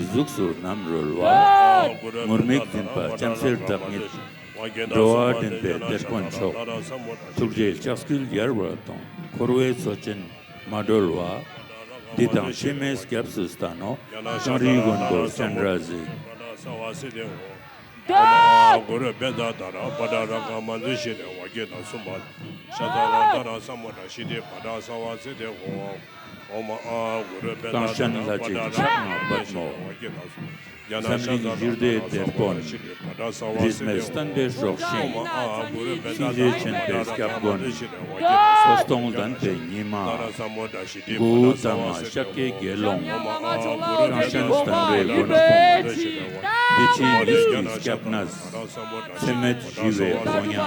Zuksu Namrulwa, Murmik Dimpa, Jamsir Daknit, Doa Dimpe, Deshkwan Chok, Tukjil Chaskil Yarwaton, Korwe Sochin, Madolwa, Ditang Chimes Capsustano, Sonri Gonpo, Chandrazi. Guru Beda Dara, Badara Mandishi, Wageta Suman, Shatara Dara Samana Shidi, Pada Sawa City, Oma Guru Beda Samling Jirde Terpon, Business Thunder Rokshin, Fide Chentes Capgon, Sostong Dante Nima, Gutama Shake Gelong, Kanshan Stanre Gonapon, Dichi Niski Skapnas, Semet Jive Ponya,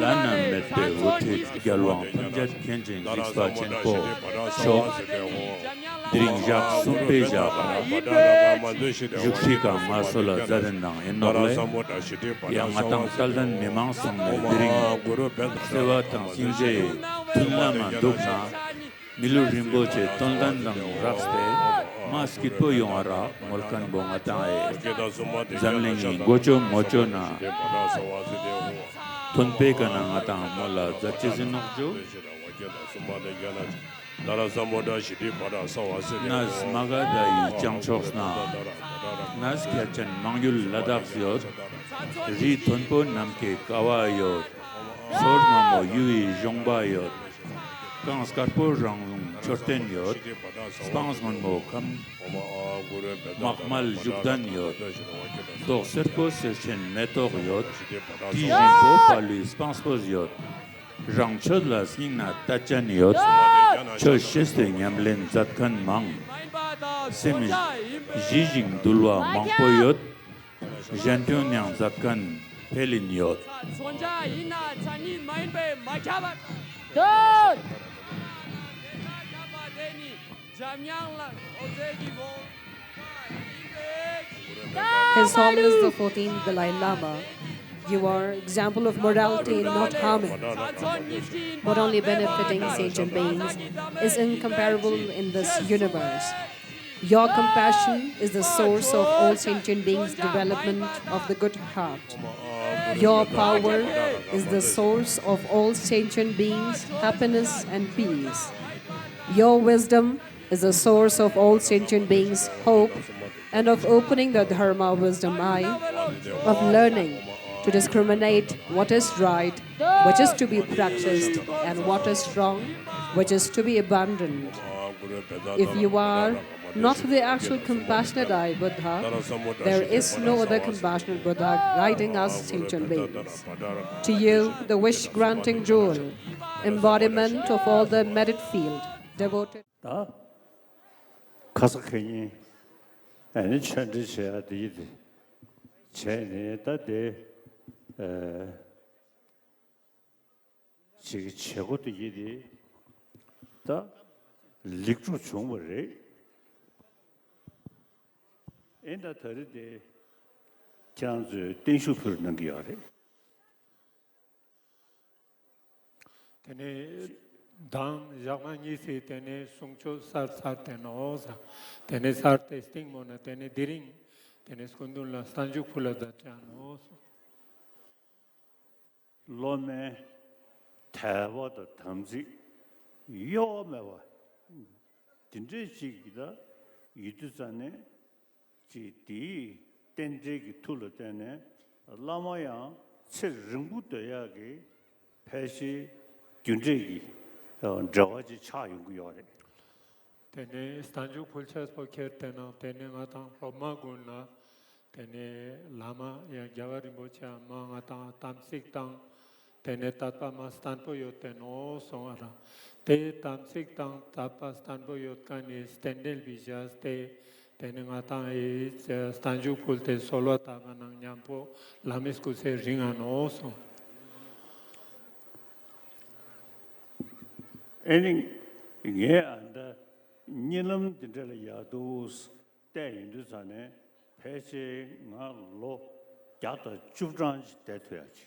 Lana Mette Hotit Galwan, Panjat Kenjin Zixpa Chenpo, Shok, Dringjak Sumpe Java, Juxika Masola Zarenang Enole, Yangatang Saldan Nemang Sangme Dring, Sewa Tang Sinje, Tunlama Dukna, Milu Rimboche, Tondandang Rakste, Maskito Yongara, Molkan Bongatae, Zamlingi, Gocho Mochona, Tonpekana Atang Mola, Zachizinokjo, Nas Magada Changchoksna, Nas Kachan Mangul Ladakh Yot, Ri Tonpo Namke Kawa Yot, Sormamo Yui Jongba Yot, Kans Karpo Rang Choten Yot, Spans Monmo Kam, Makmal Jugdan Yot, Dor Serpo Serchen Metor Yot, Tijimpo Palu Spanspos Yot, Rang Chodla Singna Tachan Yot, Chosheste Nyamlen Zatkan Mang, Semi Jijing Dulwa Mangpoyot, Jantion Nyang Zatkan Pelin Yot. His Holiness the 14th Dalai Lama, you are example of morality in not harming, but only benefiting sentient beings, is incomparable in this universe. Your compassion is the source of all sentient beings' development of the good heart. Your power is the source of all sentient beings' happiness and peace. Your wisdom is the source of all sentient beings' hope and of opening the Dharma wisdom eye, of learning to discriminate what is right, which is to be practiced, and what is wrong, which is to be abandoned. If you are not the actual compassionate eye Buddha, there is no other compassionate Buddha guiding us sentient beings. To you, the wish-granting jewel, embodiment of all the merit field, devoted. In the third day, chance Tinshu Purnangiare. Tene Dang Jamani si tene Sungcho Sartenosa, tene Sart testing mona, tene Diring, tene Skundula, Stanju Pula da Chanoso. Lome Tava the Tamsi, Yomeva, Tindrigida, Yudusane. Di Tendrigi Tulatene, Lamaya, Ringutayagi, Peshi, Dundrigi, Jawaji Chayuguyore. Tene Stanju Pulchas Pokertena, Tene Matan, Romaguna, Tene Lama, Yavarimbocha, Mangata, Tamsik Tang, Tene Tapa Mastanpo Yoteno, Sonara, Te Tamsik Tang, Tapa Stanpo Yotkani, Stendel Vijas, Tenengata is Stanju Pulte Solo Taganang Yampo, Lamiscuse Ringan also. Any yeah, and Nilam Yadus, Day in Dusane, Pesce, Lo, Yata Chubranch, Detuach.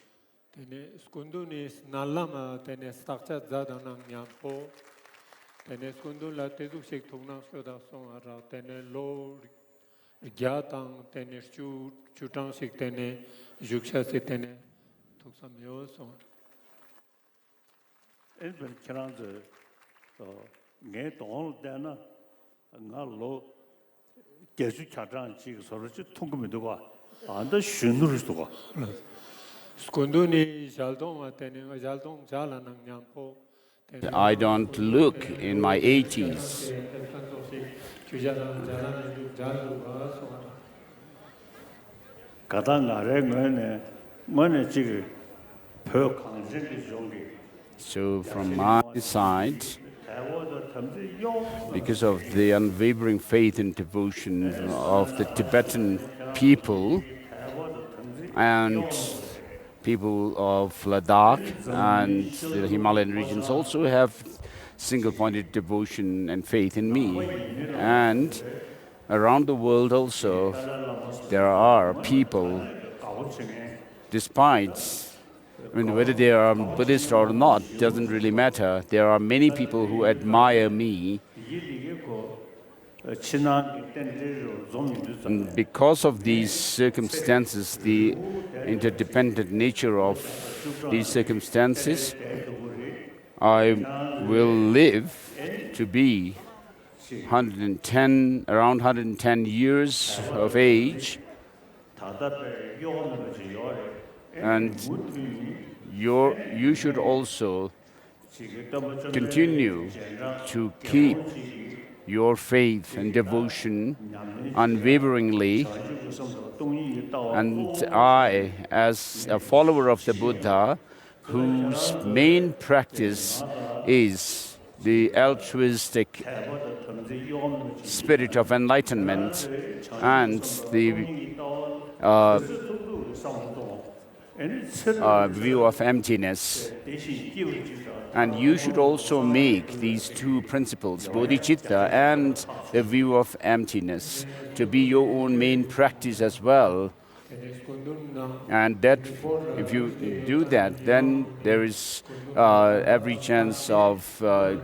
Tene Skundunis Nalama, Tene Starcha Zadanang Yampo. Tene Skundula Tedusik Tugna Soda Sonara, Tene Lo gyatang tene chutang sik tene juksha sik tene tuksam yo so. 일본 지난주 내 돈을 때나 나로 계속 차장 지금 서로 통금이 되고 안다 신으로 쓰고 skunduni jaldong atene jaldong jalanang nyampo. I don't look in my 80s. 가다 나래 뭐네 지금 더 강진의 종기 So from my side, because of the unwavering faith and devotion of the Tibetan people and people of Ladakh and the Himalayan regions also have single-pointed devotion and faith in me. And around the world also, there are people, despite whether they are Buddhist or not, doesn't really matter. There are many people who admire me. And because of these circumstances, the interdependent nature of these circumstances, I will live to be around 110 years of age. And you should also continue to keep your faith and devotion unwaveringly. And I, as a follower of the Buddha, whose main practice is the altruistic spirit of enlightenment and the view of emptiness. And you should also make these two principles, bodhicitta and the view of emptiness, to be your own main practice as well. And that, if you do that, then there is every chance of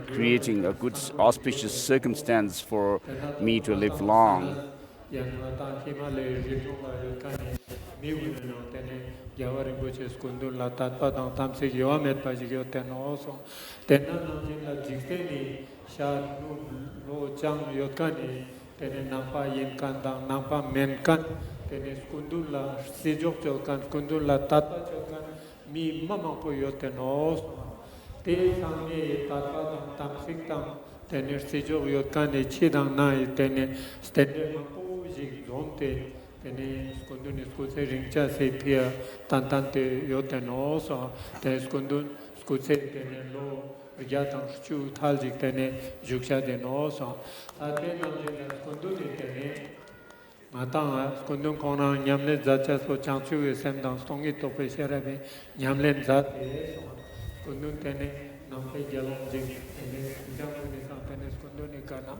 creating a good auspicious circumstance for me to live long. Tene skundun skutse ringcha se pia tantante yoteno so tene skundun skutse tene lo gyatang chu thaljik tene juksha deno so ate namje skundun tene matang skundun kona nyamle zacha so changchu semdang stongi tope serabe nyamlen zat skundun tene nampe jalan jing tene jamune sa tene skundun kana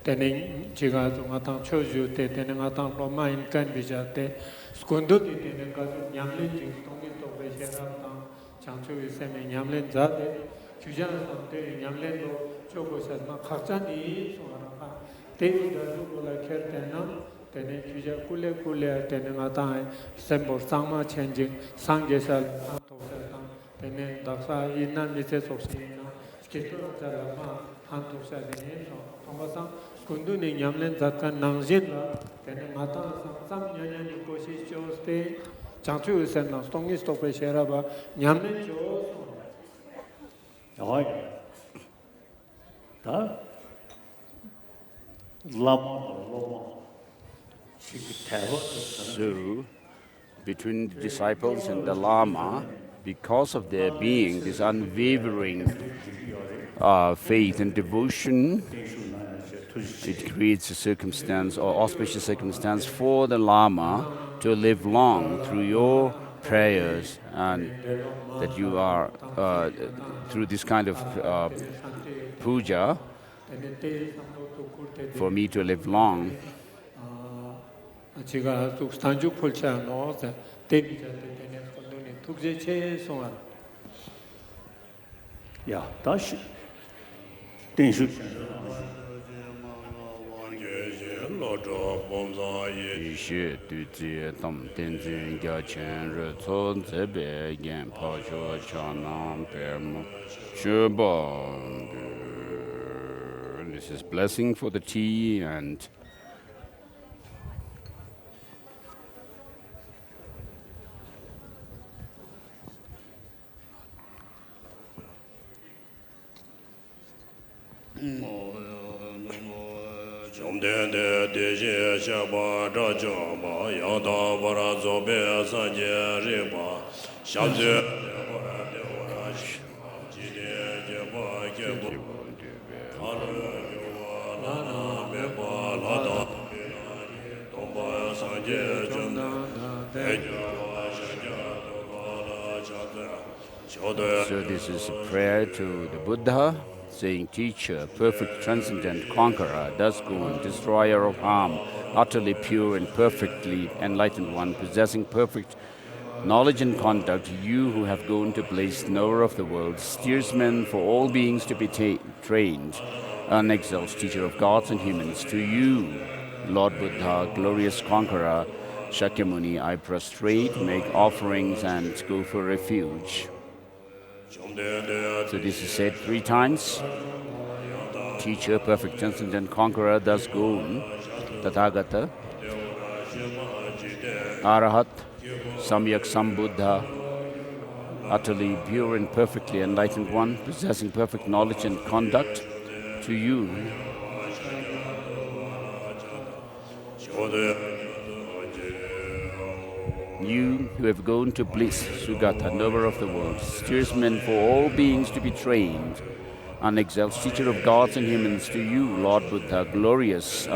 tene chiga matang choju te tene matang roma in kan bijate skundu tene ka nyamlen jing tongi to be serap ta changchu iseme nyamlen zate chujan te nyamlen do chogo sa ma khachani so ara te da do la kerte na tene chuja kule tene matang sembor sangma changing sangje sal to sa tene daksa innan mise soksina sketo jala ma han to sa dene so tonga skunduni nyamlen zatkan nangjin la tene mata sam nyanya ni koshi choste changchu sen na stongi stope shera ba nyamlen cho oi ta lama So, between the disciples and the Lama, because of their being this unwavering faith and devotion, it creates a circumstance or auspicious circumstance for the Lama to live long through your prayers, and that you are, through this kind of puja, for me to live long. 야, 다시 땡슈 zho bom za ye 一些对这当天君家前日从这边眼跑出长南边么，学吧。This is blessing for the tea and Chom den de de je sha ba zha zha ba yang da ba ra zo be san je ri ba sha zhe ji de je ba ke bo ha le yo wa la na me ba la da dong ba san je zhen de e je wa sha ja do ba la cha de xiao de so this is a prayer to the Buddha, saying, Teacher, perfect, transcendent, conqueror, thus going, destroyer of harm, utterly pure and perfectly enlightened one, possessing perfect knowledge and conduct, you who have gone to place knower of the world, steersman for all beings to be trained, unexalted teacher of gods and humans, to you, Lord Buddha, glorious conqueror, Shakyamuni, I prostrate, make offerings, and go for refuge. So this is said 3 times. Teacher, perfect, transcendent conqueror, thus gone, Tathagata, Arahat, Samyak Sambuddha, utterly pure and perfectly enlightened one, possessing perfect knowledge and conduct, to you. You who have gone to bliss, Sugata, knower of the world, steersman for all beings to be trained, unexalted teacher of gods and humans, to you, Lord Buddha, glorious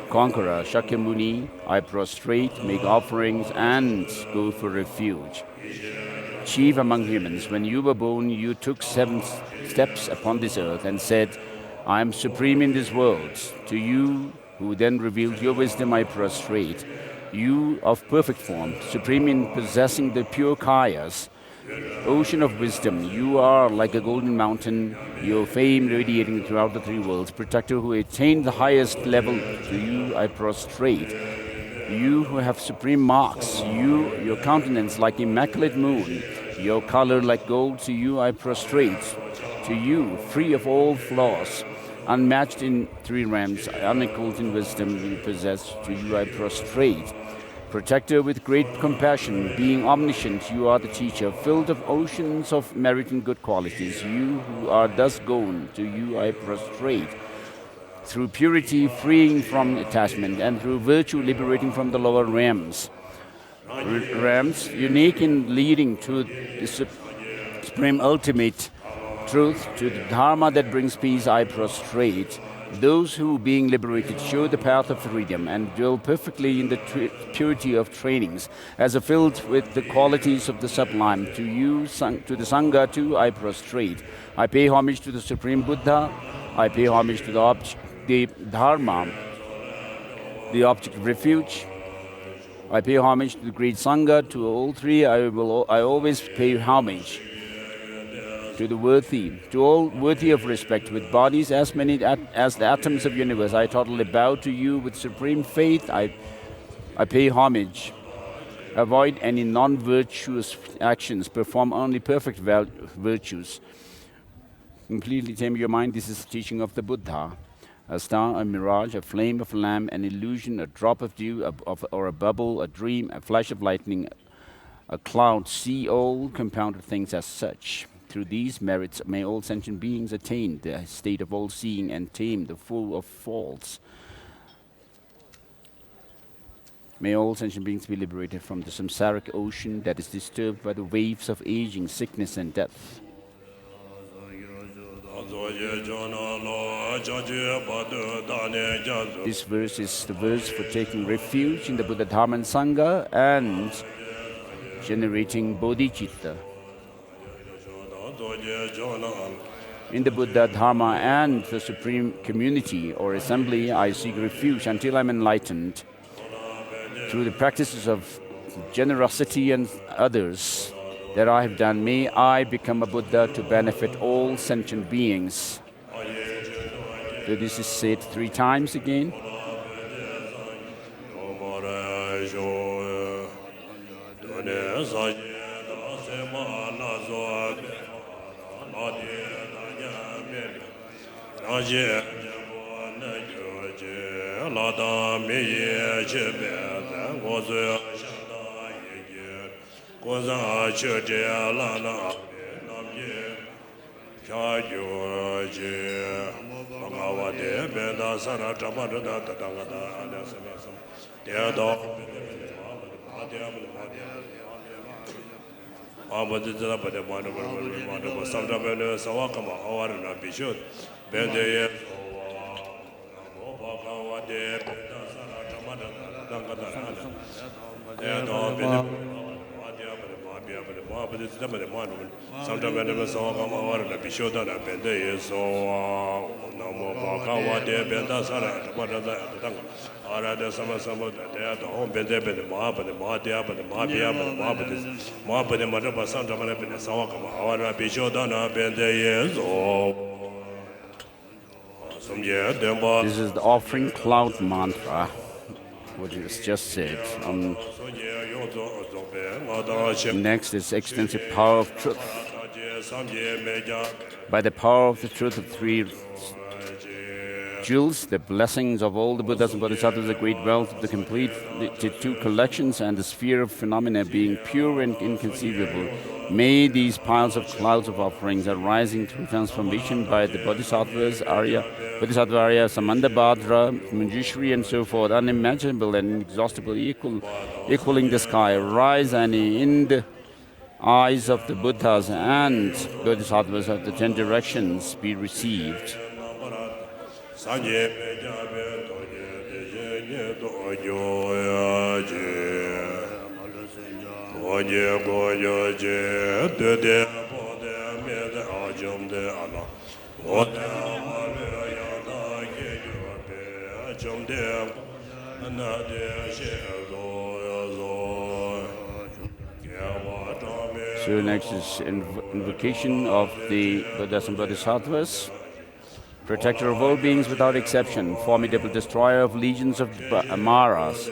conqueror, Shakyamuni, I prostrate, make offerings, and go for refuge. Chief among humans, when you were born, you took 7 steps upon this earth and said, I am supreme in this world. To you, who then revealed your wisdom, I prostrate. You of perfect form, supreme in possessing the pure kayas, ocean of wisdom, you are like a golden mountain, your fame radiating throughout the 3 worlds, protector who attained the highest level, to you I prostrate. You who have supreme marks, your countenance like immaculate moon, your color like gold, to you I prostrate. To you, free of all flaws, unmatched in 3 realms, unequaled in wisdom you possess, to you I prostrate. Protector with great compassion, being omniscient, you are the teacher, filled of oceans of merit and good qualities. You who are thus gone, to you I prostrate. Through purity, freeing from attachment, and through virtue, liberating from the lower realms. Unique in leading to the supreme ultimate truth, to the Dharma that brings peace, I prostrate. Those who, being liberated, show the path of freedom and dwell perfectly in the purity of trainings, as filled with the qualities of the sublime. To you, to the Sangha too, I prostrate. I pay homage to the Supreme Buddha. I pay homage to the Dharma, the object of refuge. I pay homage to the great Sangha. To all 3, I always pay homage. To the worthy, to all worthy of respect, with bodies as many as the atoms of universe, I totally bow to you with supreme faith. I pay homage. Avoid any non-virtuous actions. Perform only perfect virtues. Completely tame your mind. This is the teaching of the Buddha. A star, a mirage, a flame of a lamp, an illusion, a drop of dew, or a bubble, a dream, a flash of lightning, a cloud. See all compounded things as such. Through these merits may all sentient beings attain the state of all-seeing and tame the foe of faults. May all sentient beings be liberated from the samsaric ocean that is disturbed by the waves of aging, sickness, and death. This verse is the verse for taking refuge in the Buddha, Dharma, and Sangha and generating bodhicitta. In the Buddha, Dharma, and the supreme community or assembly, I seek refuge until I'm enlightened. Through the practices of generosity and others that I have done, may I become a Buddha to benefit all sentient beings. So this is said 3 times again. This is the offering cloud mantra, what is just said. Next is extensive power of truth. By the power of the truth of three jewels, the blessings of all the Buddhas and Bodhisattvas, the great wealth of the complete the two collections, and the sphere of phenomena being pure and inconceivable, may these piles of clouds of offerings arising through transformation by the Bodhisattvas, Bodhisattva Arya, Samandabhadra, Manjushri, and so forth, unimaginable and inexhaustible, equaling the sky, rise and in the eyes of the Buddhas and Bodhisattvas of the 10 directions be received. So next is invocation of the Buddhas and Bodhisattvas. Protector of all beings without exception, formidable destroyer of legions of Amaras,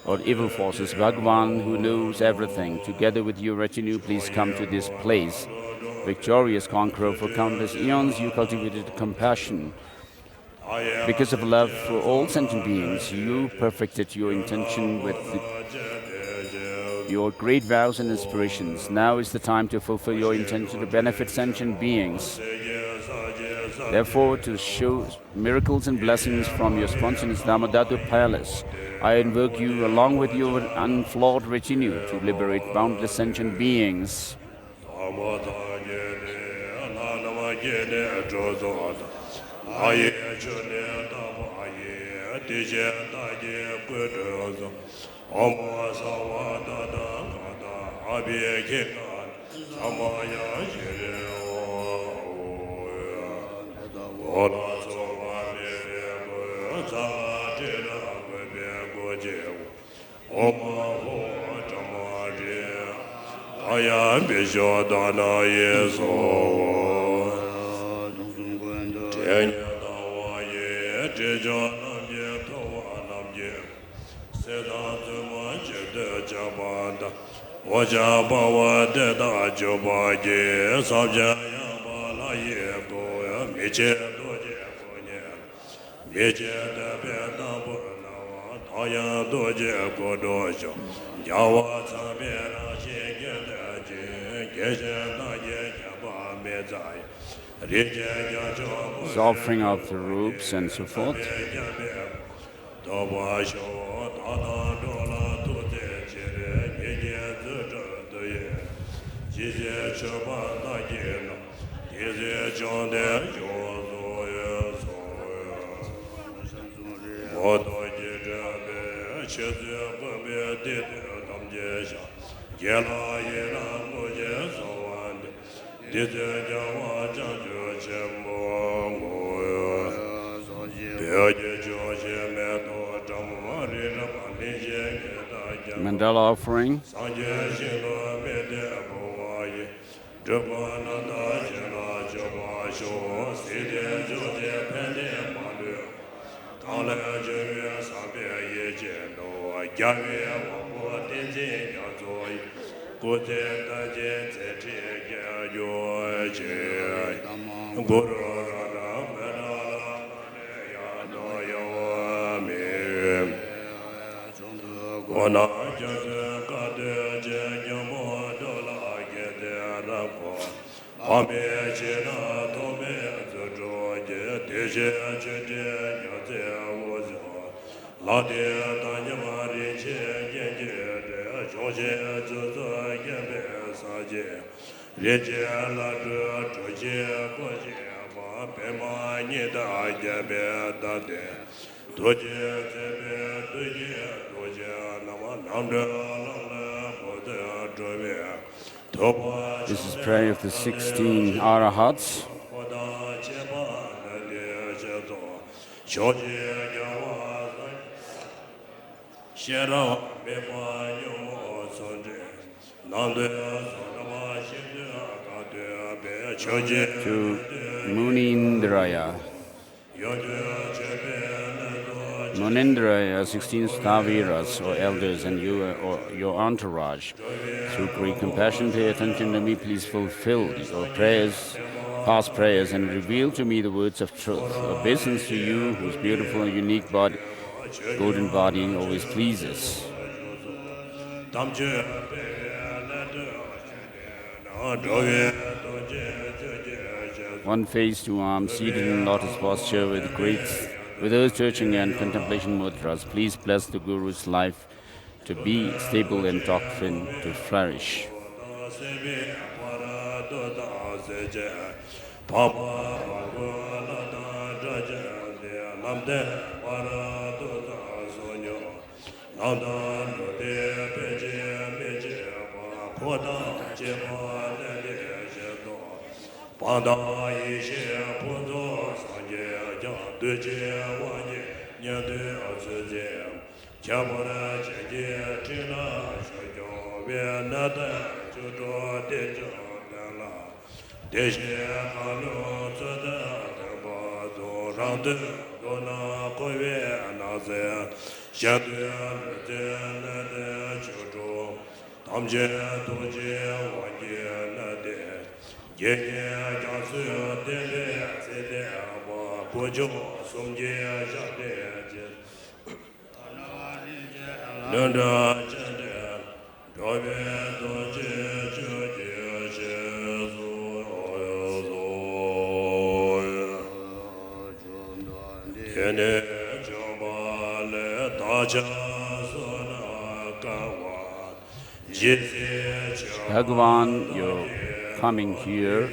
or evil forces, Bhagavan, who knows everything, together with your retinue, please come to this place. Victorious conqueror, for countless eons you cultivated compassion. Because of love for all sentient beings, you perfected your intention with your great vows and inspirations. Now is the time to fulfill your intention to benefit sentient beings. Therefore, to show miracles and blessings from your spontaneous Dhammadhatu palace, I invoke you along with your unflawed retinue to liberate boundless sentient beings. This offering of the robes and so forth. Mandala offering. Ona jade kade je nyamo dola gede rako. Ame chena tome zojo je deje je nyote wozo. Lade tanyamari che genje de joje zozo gebe saje. Reje la joje koje ma pema nida gebe dade. Doje tebe doje doje nama namde la boda jobe. This is prayer of the 16 Arahats. To Munindraya. Munindraya, 16 Staviras or elders and you or your entourage, through great compassion, pay attention to me, please fulfill your prayers, past prayers, and reveal to me the words of truth. Obeisance to you, whose beautiful and unique body, golden body, always pleases. One face, two arms, seated in lotus posture with earth searching and contemplation mudras. Please bless the Guru's life to be stable and doctrine to flourish. Bhagavan, your coming here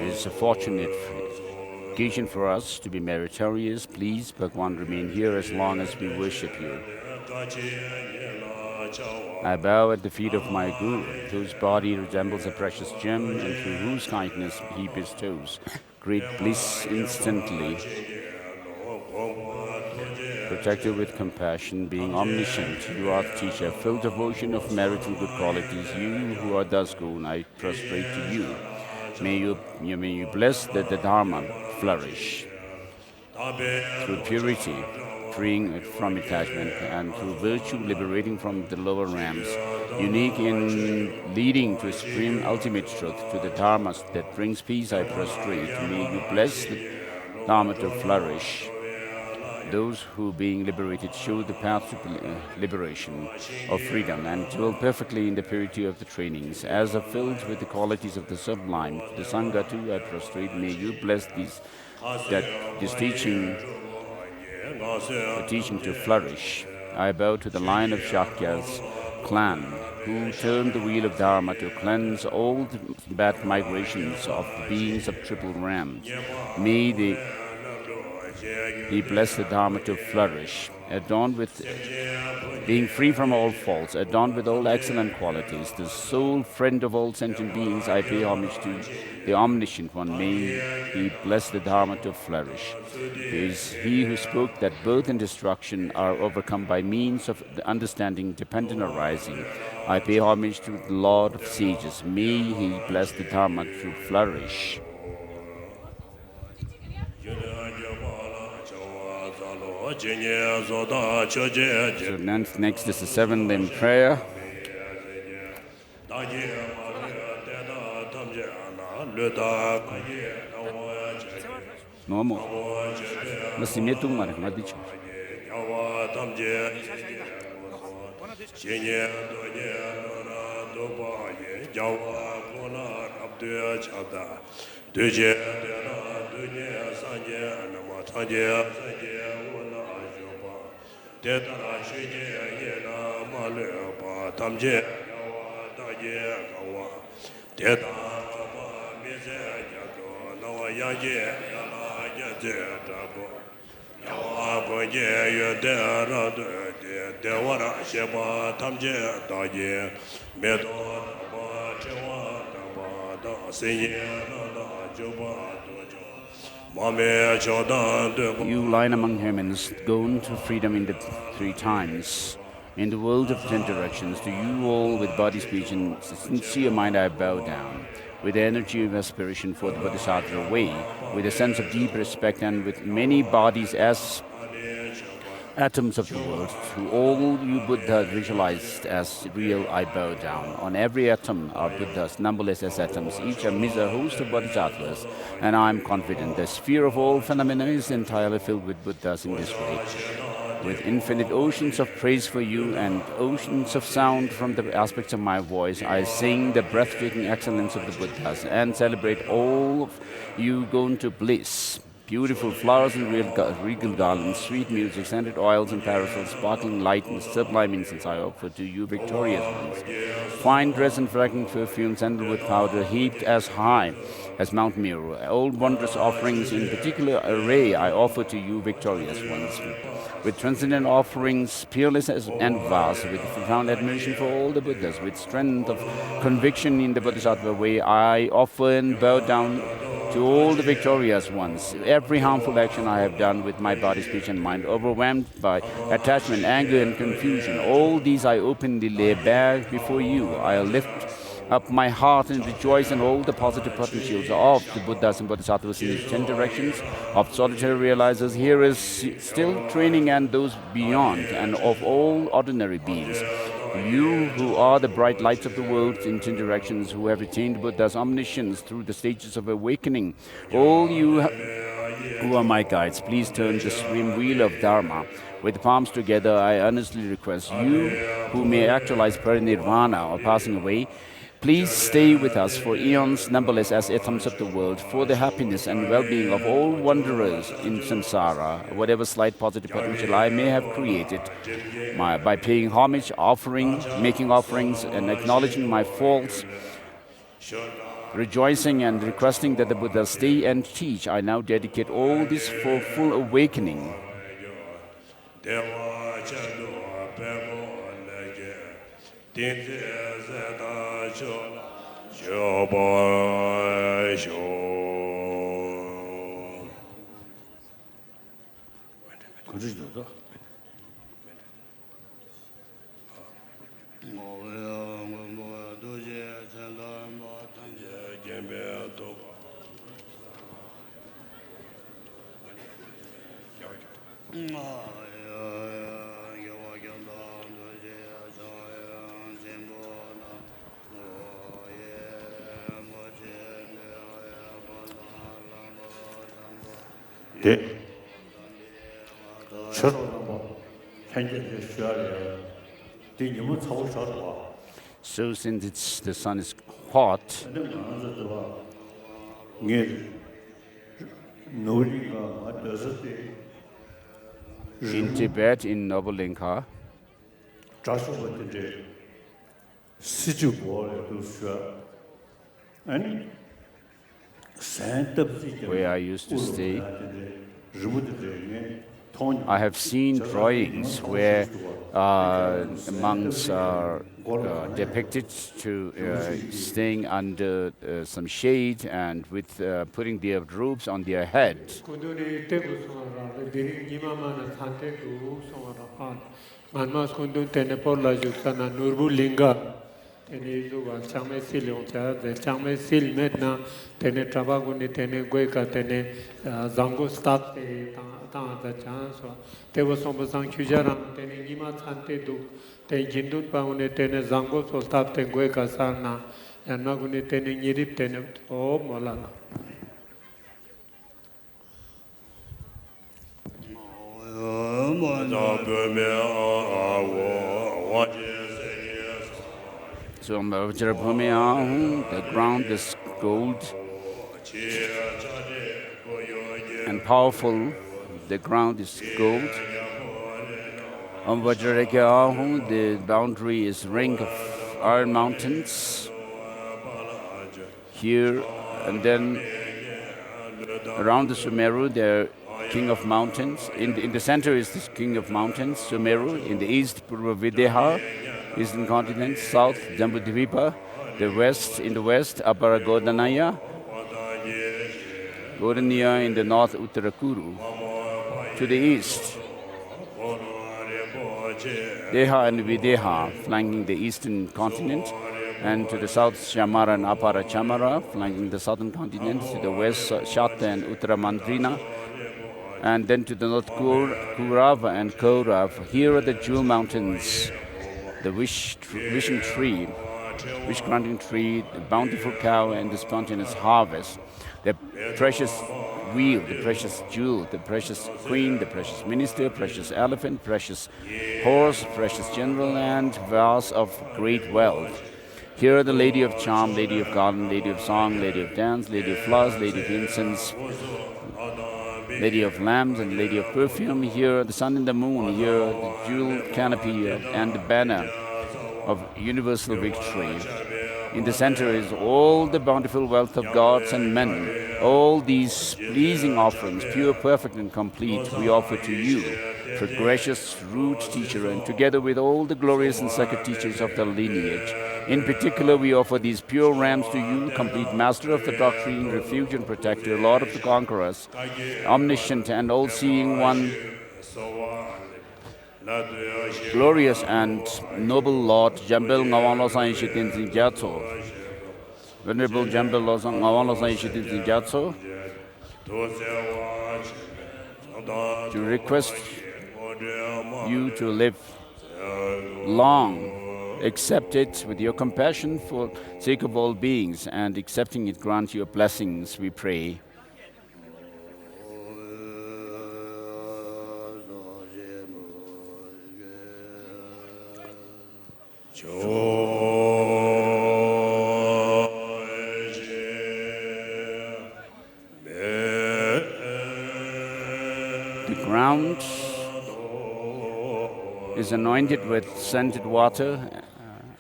is a fortunate occasion for us to be meritorious. Please, Bhagavan, remain here as long as we worship you. I bow at the feet of my Guru, whose body resembles a precious gem and through whose kindness he bestows great bliss instantly. Protected with compassion, being omniscient, you are the teacher, filled devotion of merit and good qualities. You who are thus grown, I prostrate to you. May you bless that the Dharma flourish through purity, freeing it from attachment, and through virtue liberating from the lower realms, unique in leading to supreme ultimate truth, to the Dharma that brings peace, I prostrate. May you bless the Dharma to flourish. Those who, being liberated, show the path to liberation of freedom and dwell perfectly in the purity of the trainings. As are filled with the qualities of the sublime, the Sangha too I prostrate. May you bless this teaching to flourish. I bow to the line of Shakya's clan, who turned the wheel of Dharma to cleanse all the bad migrations of the beings of triple realms. May He bless the Dharma to flourish, adorned with being free from all faults, adorned with all excellent qualities, the sole friend of all sentient beings. I pay homage to the Omniscient One. May He bless the Dharma to flourish. It is He who spoke that birth and destruction are overcome by means of the understanding dependent arising. I pay homage to the Lord of Sages. May He bless the Dharma to flourish. So next is the seven-limb prayer. No more. yawa tamje shinye doye nora doba ye yawa kona abdu chada duje dera dunye sanje nama tanje sanje wala joba dedara shije yena male ba tamje yawa daye kawa dedara ba mize jago nawa yaje yana yaje dabo yawa boje yede rado de wara sheba tamje daye medo ba chewa ba da sinye na joba dojo mame chodan de You line among humans, gone to freedom in the 3 times. In the world of 10 directions, to you all with body, speech, and sincere mind I bow down. With the energy of aspiration for the Bodhisattva way, with a sense of deep respect, and with many bodies as atoms of the world, to all you Buddhas visualized as real, I bow down. On every atom are Buddhas, numberless as atoms, each amidst a host of Bodhisattvas, and I am confident the sphere of all phenomena is entirely filled with Buddhas in this way. With infinite oceans of praise for you and oceans of sound from the aspects of my voice, I sing the breathtaking excellence of the Buddhas and celebrate all of you gone to bliss. Beautiful flowers and regal garlands, sweet music, scented oils and parasols, sparkling light and sublime incense I offer to you victorious ones. Fine dress and fragrant perfume, sandalwood powder, heaped as high as Mount Meru. All wondrous offerings in particular array I offer to you victorious ones. With transcendent offerings, peerless and vast, with profound admiration for all the Buddhas, with strength of conviction in the Bodhisattva way, I offer and bow down to all the victorious ones. Every harmful action I have done with my body, speech, and mind, overwhelmed by attachment, anger, and confusion, all these I openly lay bare before you. I'll lift up my heart and rejoice in all the positive potentials of the Buddhas and Bodhisattvas in these 10 directions, of solitary realizers, hearers, still training, and those beyond, and of all ordinary beings. You who are the bright lights of the world in 10 directions, who have attained Buddha's omniscience through the stages of awakening, all you who are my guides, please turn the swim wheel of Dharma. With palms together, I earnestly request you who may actualize parinirvana or passing away, please stay with us for eons, numberless as atoms of the world, for the happiness and well-being of all wanderers in samsara, whatever slight positive potential I may have created, by paying homage, making offerings, and acknowledging my faults, rejoicing and requesting that the Buddha stay and teach, I now dedicate all this for full awakening. So since the sun is hot, in Tibet, in Nobulinka, where I used to stay, I have seen drawings where monks are depicted to staying under some shade and with putting their robes on their head. Tene zuwa changme silong cha de changme sil metna tene trabaguni tene goika tene zango stat te ta chan so te wo sombo sang chujaram tene gima chante du te jindut paune tene zango so stat te goika sarna yanaguni tene nyirip tene o molana Oh So the ground is gold and powerful. The ground is gold. The boundary is ring of iron mountains. Here and then around the Sumeru, there are king of mountains. In the center is this king of mountains, Sumeru. In the east, Purva Videha, eastern continent. South, Jambudvipa. In the west, Apara Godanaya. Godaniya in the north, Uttarakuru. To the east, Deha and Videha, flanking the eastern continent. And to the south, Shamara and Apara Chamara, flanking the southern continent. To the west, Shata and Uttaramandrina. And then to the north, Kurava and Kaurav. Here are the jewel mountains, the wishing tree, wish-granting tree, the bountiful cow, and the spontaneous harvest. The precious wheel, the precious jewel, the precious queen, the precious minister, precious elephant, precious horse, precious general, and vase of great wealth. Here are the lady of charm, lady of garden, lady of song, lady of dance, lady of flowers, lady of incense, lady of lamps, and lady of perfume. Here are the sun and the moon. Here are the jewel canopy and the banner of universal victory. In the center is all the bountiful wealth of gods and men. All these pleasing offerings, pure, perfect, and complete, we offer to you, for gracious root teacher, and together with all the glorious and sacred teachers of the lineage. In particular, we offer these pure rams to you, complete master of the doctrine, refuge and protector, Lord of the conquerors, omniscient and all-seeing one, glorious and noble Lord, Jambel Ngawang Losang Ishitin Zingyatso. Venerable Jambel Ngawang Losang Ishitin Zingyatso, to request you to live long. Accept it with your compassion for sake of all beings, and accepting it grant your blessings, we pray. The ground is anointed with scented water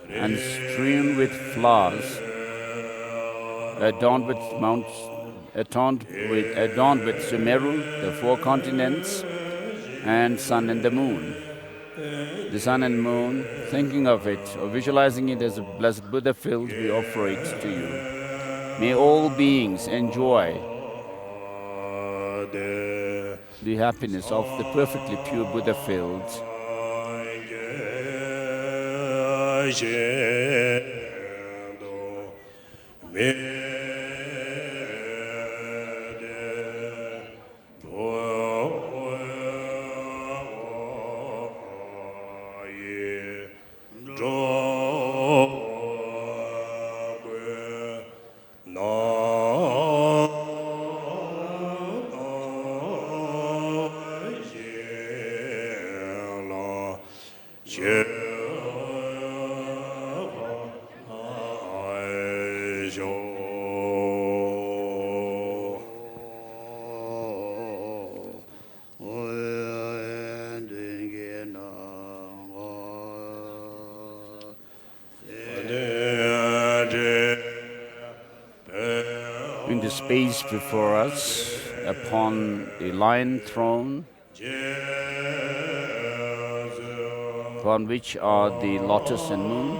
and strewn with flowers, adorned with Sumeru, the four continents, and sun and the moon. The sun and moon, thinking of it or visualizing it as a blessed Buddha field, we offer it to you. May all beings enjoy the happiness of the perfectly pure Buddha field. In the space before us, upon the lion throne, upon which are the lotus and moon,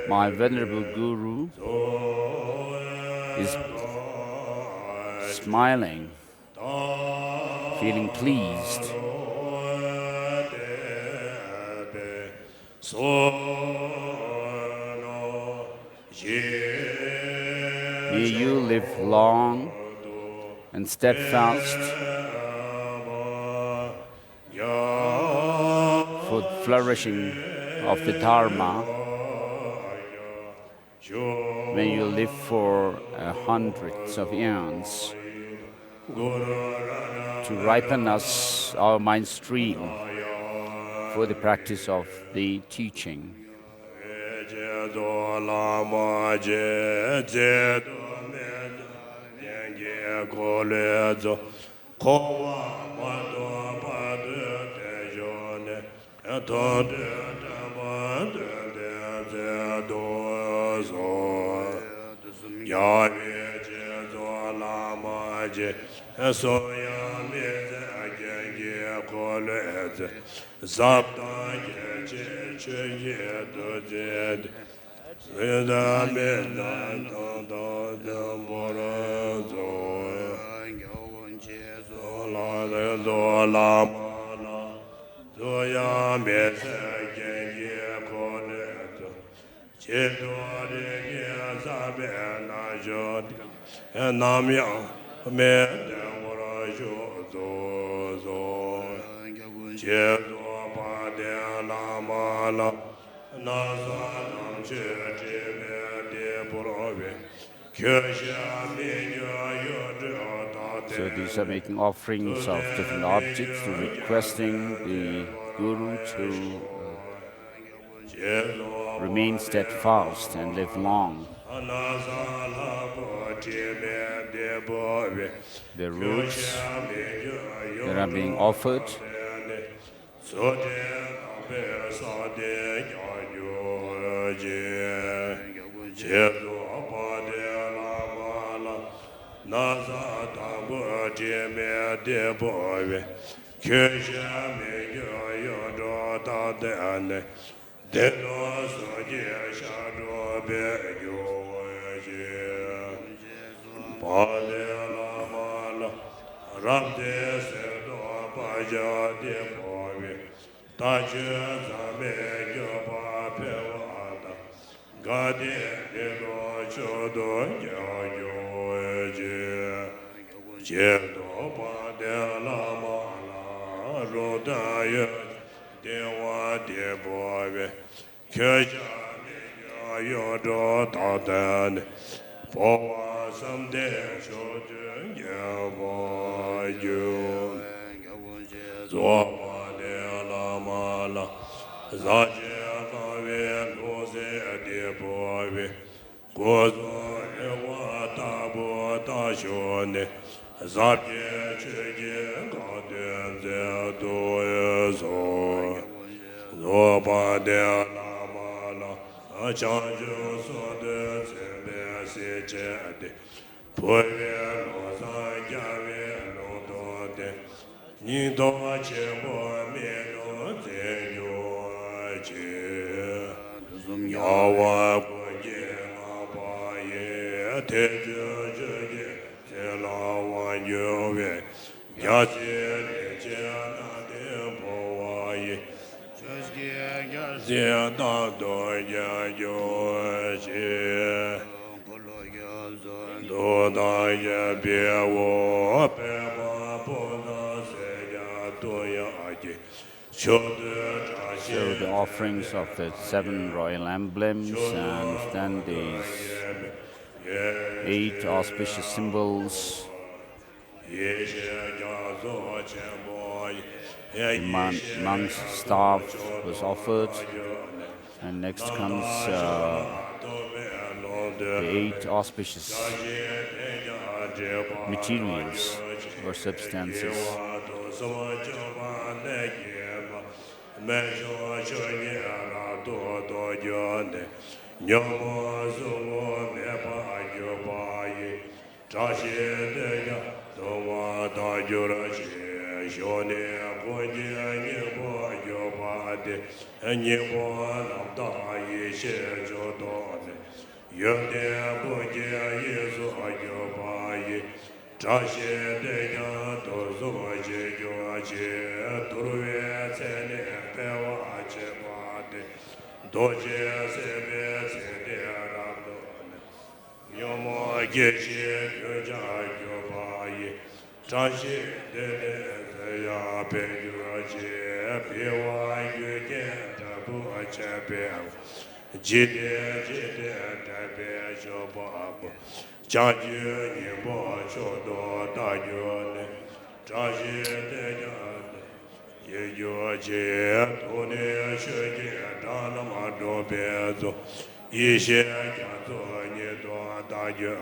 my venerable Guru is smiling, feeling pleased. May you live long and steadfast for the flourishing of the Dharma. May you live for hundreds of eons. to ripen us, our mind stream, for the practice of the teaching. So these are making offerings of different objects, to requesting the Guru to remain steadfast and live long. The roots that are being offered So the offerings of the 7 royal emblems, and then these 8 auspicious symbols. The monk's staff was offered, and next comes the 8 auspicious materials or substances. Chaji Nibo Chodo Dayo Chaji Dejan Yeyo Je Tone Shege Danamado Bezo Ishe Kato Nido Dayo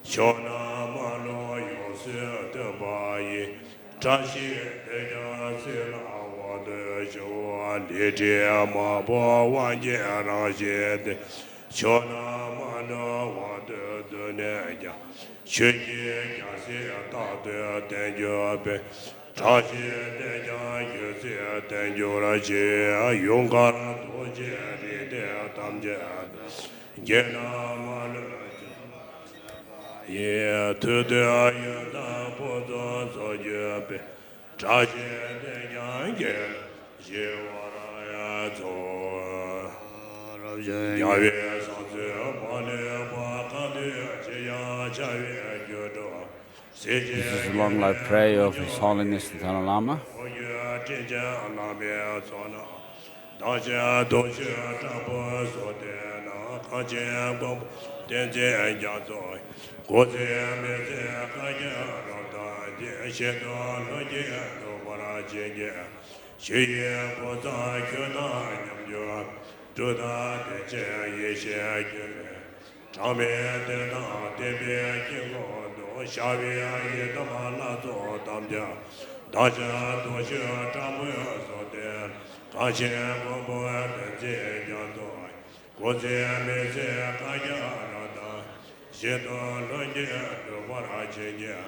Shona Mano Yose Debayi Chashi Dejan Sila Wade Shoa Lije Mabo Wanje Rajede Shona Mano Wade Duneja Shege Kasi Tate Tenjobe Chashi Dejan Yose Tenjoraje Yungara Doje Ride Tamje Gena Mano Ye to the Ayana Podo Sojabe, Traje de Yange, Shewaraya to Yahweh Sanse, Pale, Pakade, Jaya, Jaya, Yodo. This is a long life prayer of His Holiness the Dalai Lama. Daja Doja Tabo Sodena, Kaja Bob, Denze and Yazo, Goze Meze, Kaya, Roda, Shedo, Logia, Nobara Jenge, Shea, Goza, Kuna, Yamjo, Duda, Deja, Yesha, Tame, Dena, Debe, Kingo, Shavia, Yedama, Lazo, Damja, Daja Doja Tabo Soden. Kache Bobo Denze Yazo, Goze Meze Kaya Rada, Shedo Loge Dovara Jenya,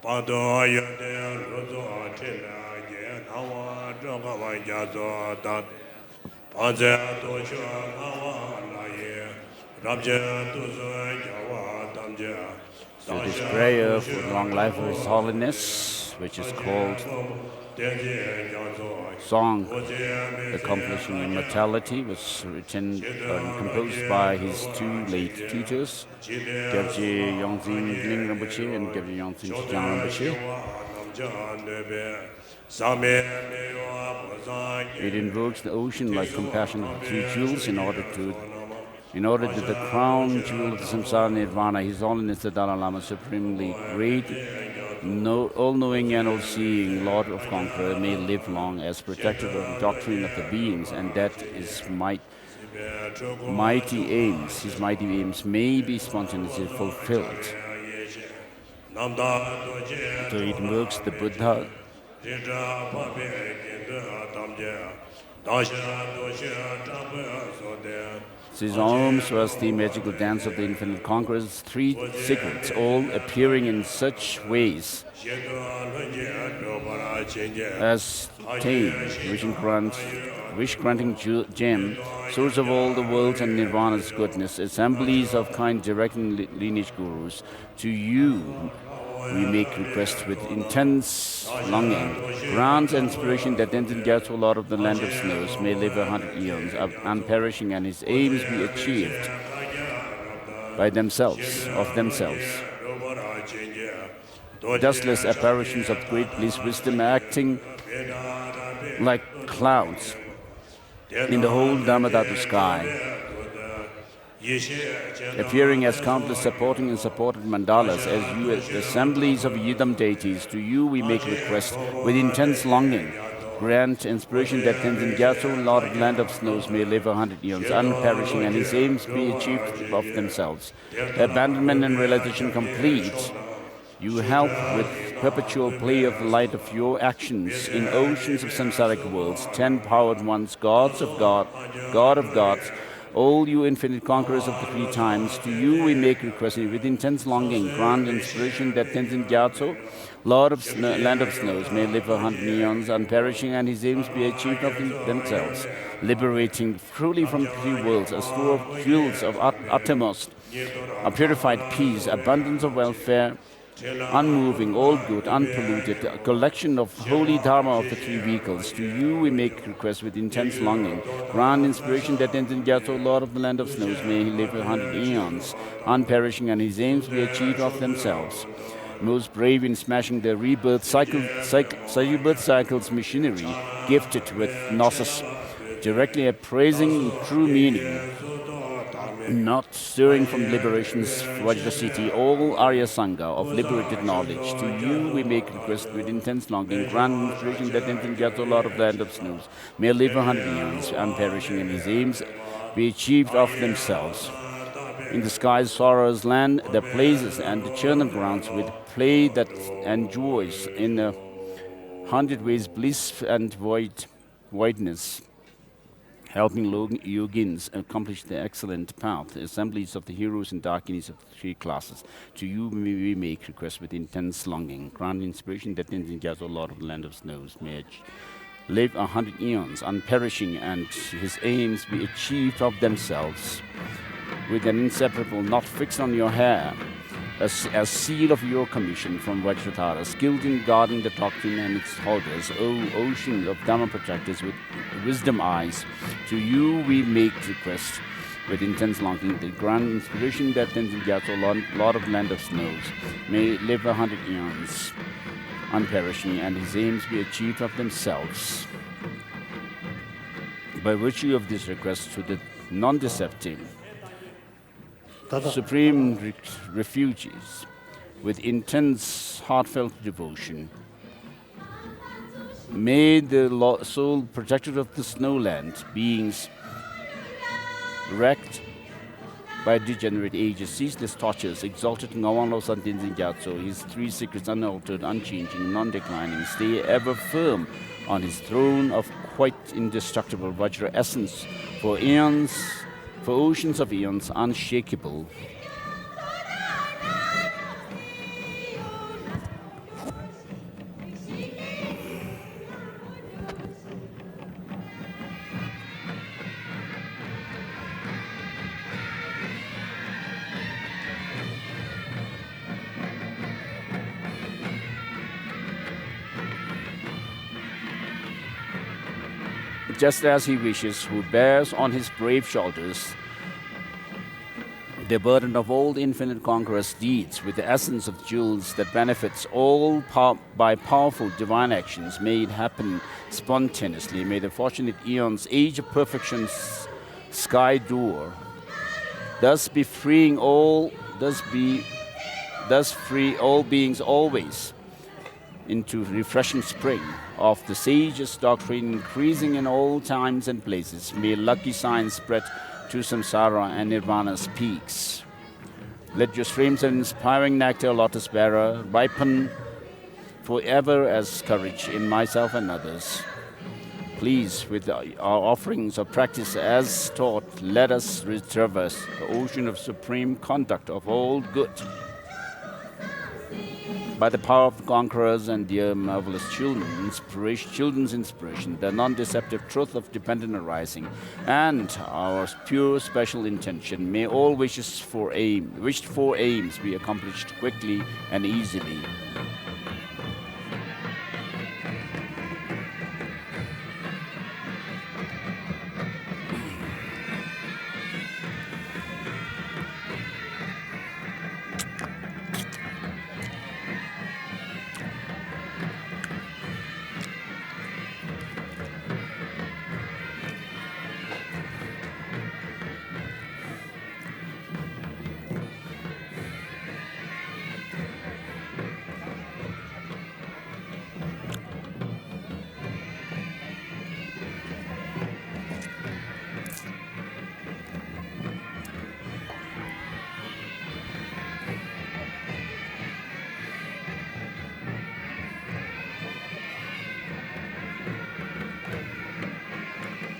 Pado Yade Rozo Tila Ye Nawa Jogawa Yazo Dat, Panze Tosho Nawa Laye, Rabje Tuzo Yawa Tamja. So this prayer for long life of His Holiness, which is called Song Accomplishing Immortality, was written and composed by his two late tutors, Gyabje Yongzin Gling Rinpoche and Gyabje Yongzin Chijang Rinpoche. It invokes the ocean-like compassion of the three jewels in order that the crown jewel of the samsara nirvana, His Holiness the Dalai Lama, supremely great, all-knowing and all-seeing Lord of Conqueror, may live long as protector of the doctrine of the beings, and that is mighty aims. His mighty aims may be spontaneously fulfilled. So it invokes the Buddha. His arms was the magical dance of the infinite conqueror's three secrets, all appearing in such ways as Tame, wish-granting gem, source of all the worlds and nirvana's goodness, assemblies of kind direct lineage gurus. To you we make requests with intense longing. Grant inspiration that Tenzin Gyatso, Lord of the land of snows, may live 100 eons, unperishing, and his aims be achieved by themselves, of themselves. Dustless apparitions of great bliss, wisdom acting like clouds in the whole Dharmadhatu sky, appearing as countless supporting and supported mandalas, as you as assemblies of Yidam deities. To you we make request with intense longing. Grant inspiration that Tenzin Gyatso, Lord of the land of snows, may live 100 eons, unperishing, and his aims be achieved of themselves. Abandonment and realization complete. You help with perpetual play of the light of your actions in oceans of samsaric worlds, 10 powered ones, gods of God, God of gods, all you infinite conquerors of the three times. To you we make request with intense longing. Grant inspiration that Tenzin Gyatso, Lord of land of snows, may live 100 eons, unperishing, and his aims be achieved of themselves, liberating truly from the three worlds, a store of jewels of uttermost, a purified peace, abundance of welfare, unmoving, all good, unpolluted, a collection of holy dharma of the three vehicles. To you we make request with intense longing. Grant inspiration that Tenzin Gyatso, Lord of the land of snows, may he live 100 eons, unperishing, and his aims be achieved of themselves. Most brave in smashing the rebirth cycles machinery, gifted with gnosis, directly appraising true meaning. not stirring from liberation's Vajra city, all Arya Sangha of liberated knowledge. To you we make request with intense longing, grand inspiration that infant gets a lot of land of snows. May live 100 years, unperishing, and his aims be achieved of themselves. In the skies, sorrow's land, the places and the churnal grounds with play that enjoys in 100 ways bliss and voidness, helping yogins accomplish the excellent path, assemblies of the heroes and darkinis of the three classes. To you may we make request with intense longing, grand inspiration that enthusiasm a lot of the land of snows. May live 100 eons, unperishing, and his aims be achieved of themselves. With an inseparable knot fixed on your hair, as seal of your commission from Vajratara, skilled in guarding the doctrine and its holders, O ocean of Dhamma protectors with wisdom eyes, to you we make request with intense longing, the grand inspiration that enthusiasm a lot of land of snows. May live 100 eons, unperishing, and his aims be achieved of themselves. By virtue of this request to the non-deceptive, supreme refugees, with intense, heartfelt devotion, may the sole protector of the snowland, beings wrecked by degenerate ages, ceaseless tortures, exalted Ngawanglo Santin Gyatso, his three secrets unaltered, unchanging, non-declining, stay ever firm on his throne of quite indestructible Vajra essence, for eons, for oceans of eons, unshakable. Just as he wishes, who bears on his brave shoulders the burden of all infinite conqueror's deeds with the essence of jewels that benefits all by powerful divine actions. May it happen spontaneously. May the fortunate eons, age of perfection's sky door, thus free all beings always into refreshing spring of the sage's doctrine, increasing in all times and places. May lucky signs spread to samsara and nirvana's peaks. Let your streams of inspiring nectar, lotus bearer, ripen forever as courage in myself and others. Please, with our offerings of practice as taught, let us traverse the ocean of supreme conduct of all good. By the power of the conquerors and dear marvelous children's inspiration, the non-deceptive truth of dependent arising, and our pure special intention, may all wished for aims be accomplished quickly and easily.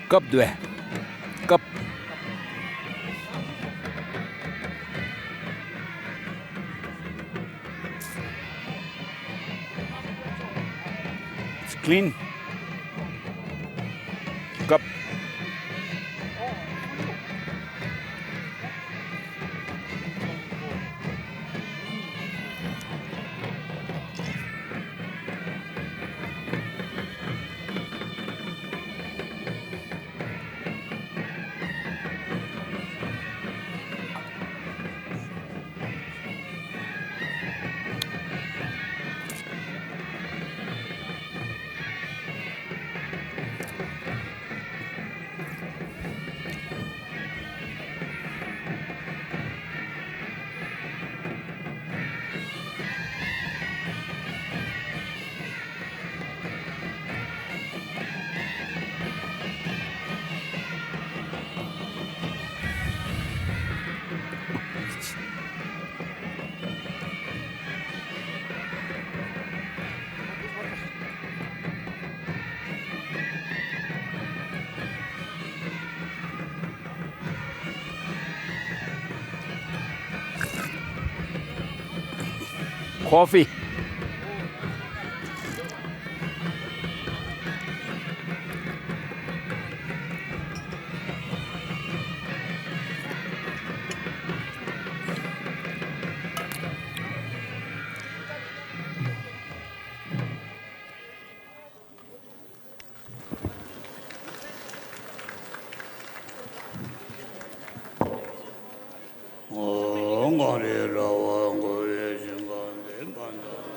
Cup due. Cup. It's clean. Cup. coffee.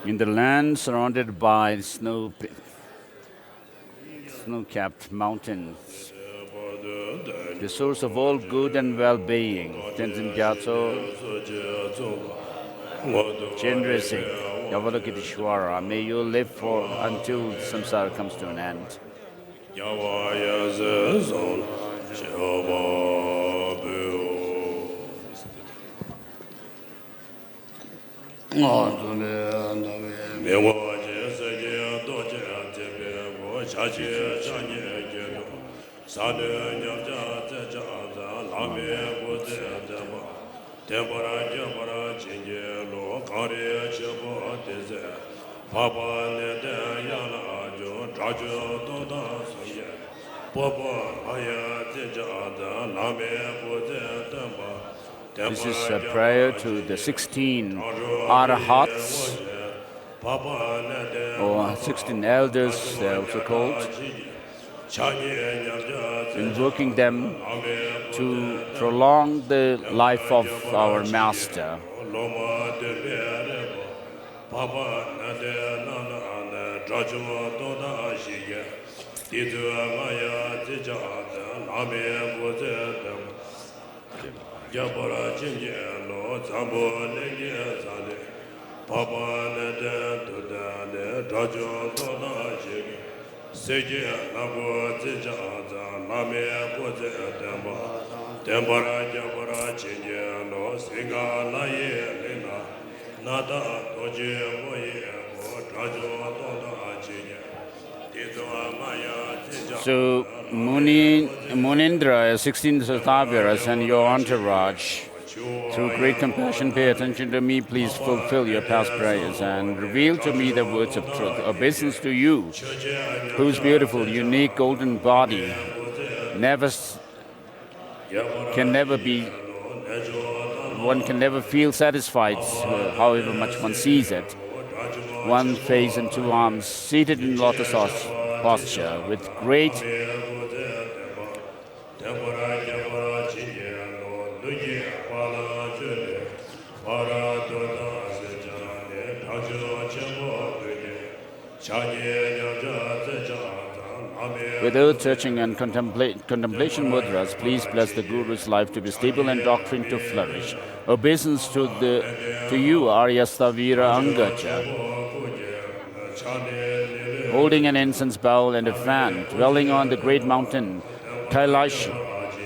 In the land surrounded by snow-capped mountains, the source of all good and well-being, Tenzin Gyatso, Chendrasik, Yavalokiteshvara, may you live until samsara comes to an end. This is a prayer to the 16 Arahats, or 16 elders, they're also called, invoking them to prolong the life of our Master. So Munindra, 16 Sataviras, and your entourage, through great compassion, pay attention to me. Please fulfill your past prayers and reveal to me the words of truth. Obeisance to you, whose beautiful, unique golden body one can never feel satisfied, however much one sees it. One face and two arms, seated in lotus posture, with great with earth-searching and contemplation mudras, please bless the Guru's life to be stable and doctrine to flourish. Obeisance to you, Arya Stavira Angaja, holding an incense bowl and a fan, dwelling on the great mountain Kailash,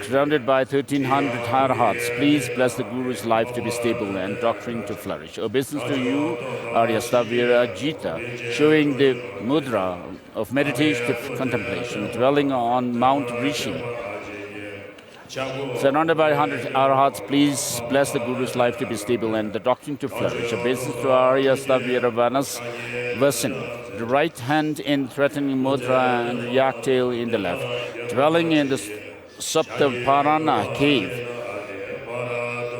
surrounded by 1300 Arhats. Please bless the Guru's life to be stable and doctrine to flourish. Obeisance to you, Arya Stavira Jita, showing the mudra of meditative contemplation, dwelling on Mount Rishi. Surrounded by 100 Arhats, please bless the Guru's life to be stable and the doctrine to flourish. Obeisance to Arya Stavira Vanas Vasin, the right hand in threatening mudra and yak tail in the left, dwelling in the Saptaparana cave.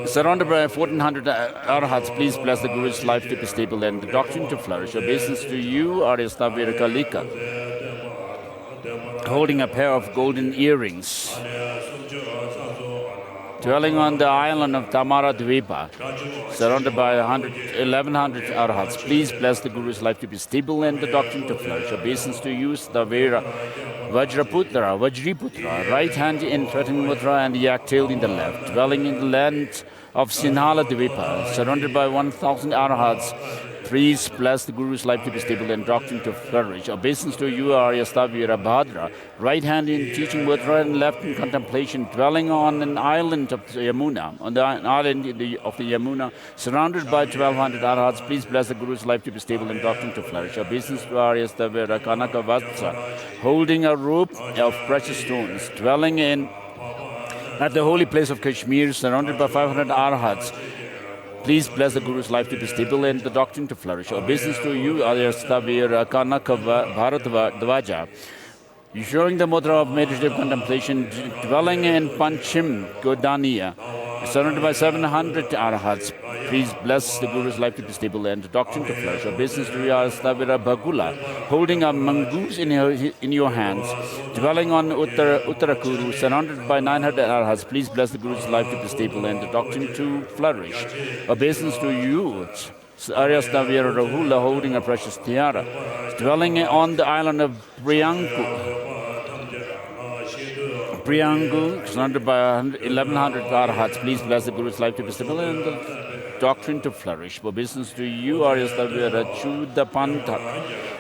Surrounded by 1400 Arhats, please bless the Guru's life to be stable and the doctrine to flourish. Obeisance to you, Arya Stavira Kalika, holding a pair of golden earrings, dwelling on the island of Tamara Dvipa, surrounded by 1100 Arhats. Please bless the Guru's life to be stable and the doctrine to flourish. Obeisance to you, Stavira Vajriputra, right hand in threatening mudra and yak tail in the left, dwelling in the land of Sinhala Dvipa, surrounded by 1000 Arhats. Please bless the Guru's life to be stable and doctrine to flourish. Obeisance to you, Arya Stavira Bhadra, right hand in teaching mudra and left in contemplation, dwelling on an island of Yamuna, surrounded by 1200 Arhats. Please bless the Guru's life to be stable and doctrine to flourish. Obeisance to Arya Stavira Kanaka Vatsa, holding a rope of precious stones, dwelling at the holy place of Kashmir, surrounded by 500 Arhats. Please bless the Guru's life to be stable and the doctrine to flourish. Obeisance to you, Arya Stavir Kanaka Bharatdvaja. Showing the mudra of meditative contemplation, dwelling in Panchim Godaniya, surrounded by 700 arhats. Please bless the Guru's life to be stable and the doctrine to flourish. Obeisance to Arya Stavira Bhagula, holding a mongoose in your hands, dwelling on Uttarakuru, surrounded by 900 arhats. Please bless the Guru's life to be stable and the doctrine to flourish. Obeisance to you, Arya Stavira Rahula, holding a precious tiara, dwelling on the island of Priyangu, surrounded by 1100 arhats. Please bless the Guru's life to be stable and the doctrine to flourish. Obeisance to you, Arya Stavira Chudapantak,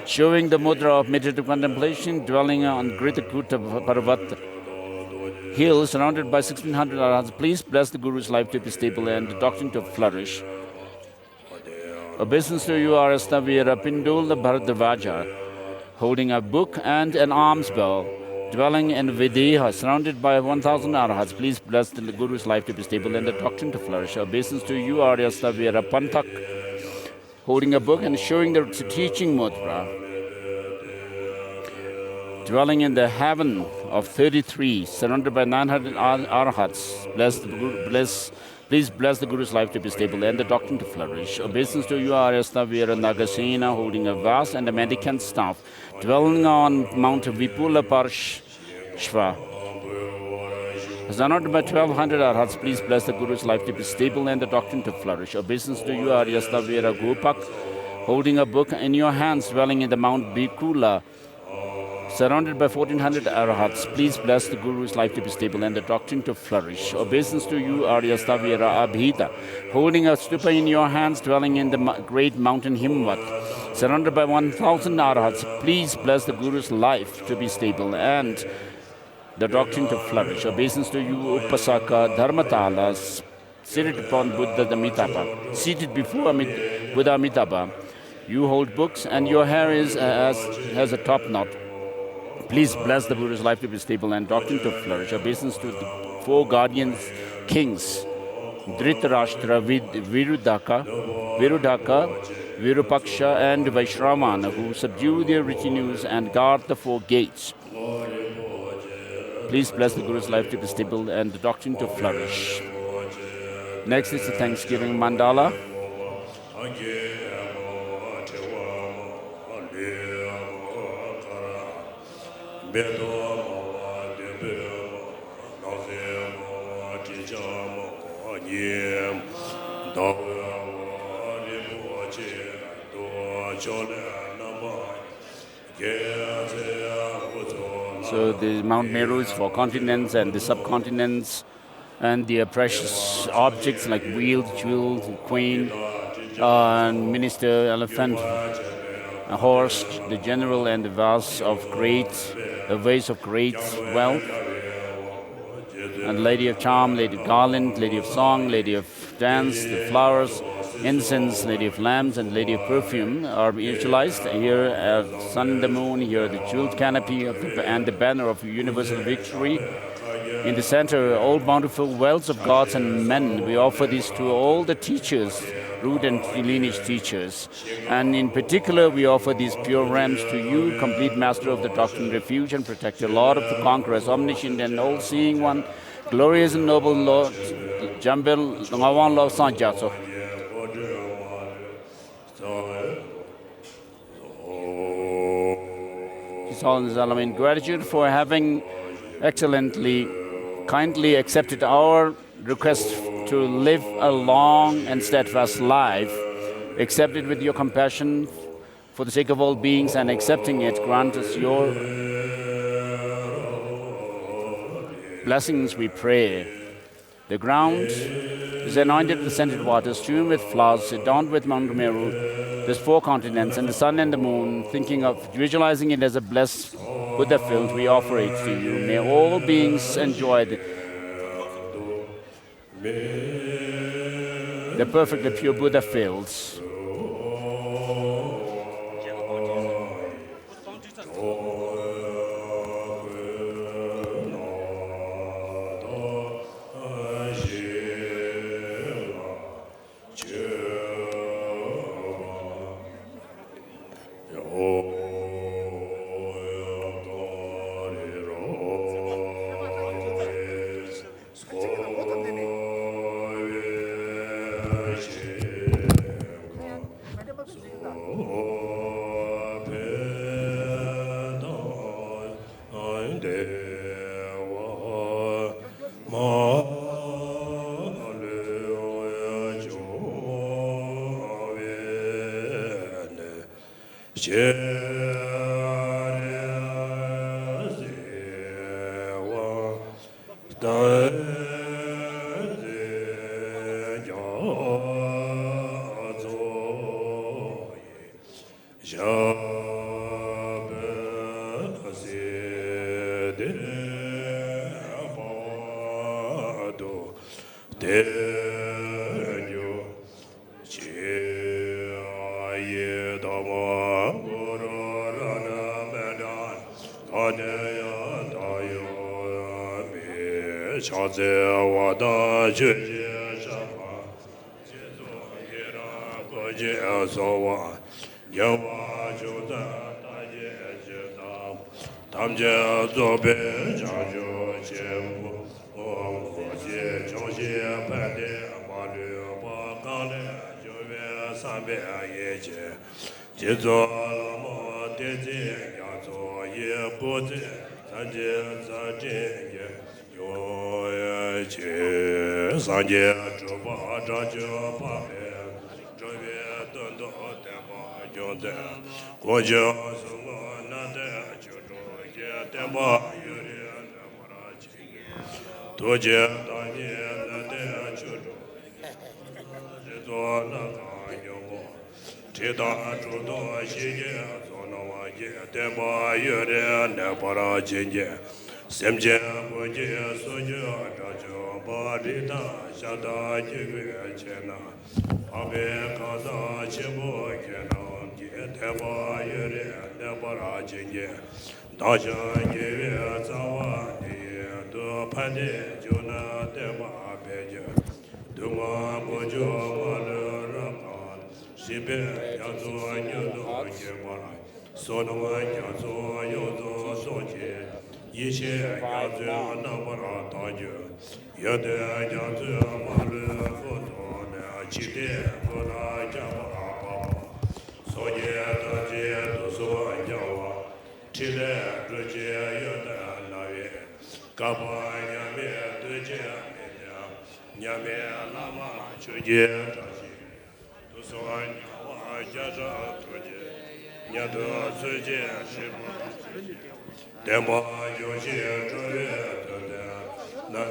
showing the mudra of meditative contemplation, dwelling on Gritakuta Parvat hill, surrounded by 1600 arhats. Please bless the Guru's life to be stable and the doctrine to flourish. Obeisance to you, Arya Stavira Pindul Bharadvaja, holding a book and an alms bell, dwelling in Videha, surrounded by 1000 arhats. Please bless the Guru's life to be stable and the doctrine to flourish. Obeisance to you, Arya Stavira Pantak, holding a book and showing the teaching mudra, dwelling in the heaven of 33, surrounded by 900 arhats. Please bless the Guru's life to be stable and the doctrine to flourish. Obeisance to you, Arya Stavira Nagasena, holding a vase and a mendicant staff, dwelling on Mount Vipula Parshva. Surrounded by 1200 arhats, please bless the Guru's life to be stable and the doctrine to flourish. Obeisance to you, Arya Stavira Gopak, holding a book in your hands, dwelling in the Mount Bikula, surrounded by 1400 arhats. Please bless the Guru's life to be stable and the doctrine to flourish. Obeisance to you, Arya Stavira Abhita, holding a stupa in your hands, dwelling in the great mountain Himmat, surrounded by 1000 arhats. Please bless the Guru's life to be stable and the doctrine to flourish. Obeisance to you, Upasaka Dharmatala, seated upon Buddha Amitabha, seated before Buddha Amitabha. You hold books and your hair has a top knot. Please bless the Guru's life to be stable and doctrine to flourish. Obeisance to the 4 guardian kings, Dhritarashtra, Virudhaka, Virupaksha, and Vaishramana, who subdue their retinues and guard the 4 gates. Please bless the Guru's life to be stable and the doctrine to flourish. Next is the Thanksgiving Mandala. So the Mount Meru is for continents and the subcontinents, and the precious objects like wheeled, jeweled, queen, and minister, elephant, a horse, the general, and the vase of great wealth, and lady of charm, lady of garland, lady of song, lady of dance, the flowers, incense, lady of lamps, and lady of perfume are utilized. Here, sun and the moon, here the jeweled canopy and the banner of universal victory. In the center, all bountiful wells of gods and men. We offer these to all the teachers, root and lineage teachers. And in particular, we offer these pure rams to you, complete master of the doctrine, refuge and protector, Lord of the conquerors, omniscient and all-seeing one, glorious and noble Lord, Jambel Ngawan Lord Sanjatso. His Holiness in gratitude for having kindly accepted our request to live a long and steadfast life, accept it with your compassion for the sake of all beings, and accepting it, grant us your blessings, we pray. The ground is anointed with scented waters, strewn with flowers, adorned with Mount Meru. There's 4 continents, and the sun and the moon, visualizing it as a blessed Buddha field, we offer it to you. May all beings enjoy the perfectly pure Buddha fields. Cheers.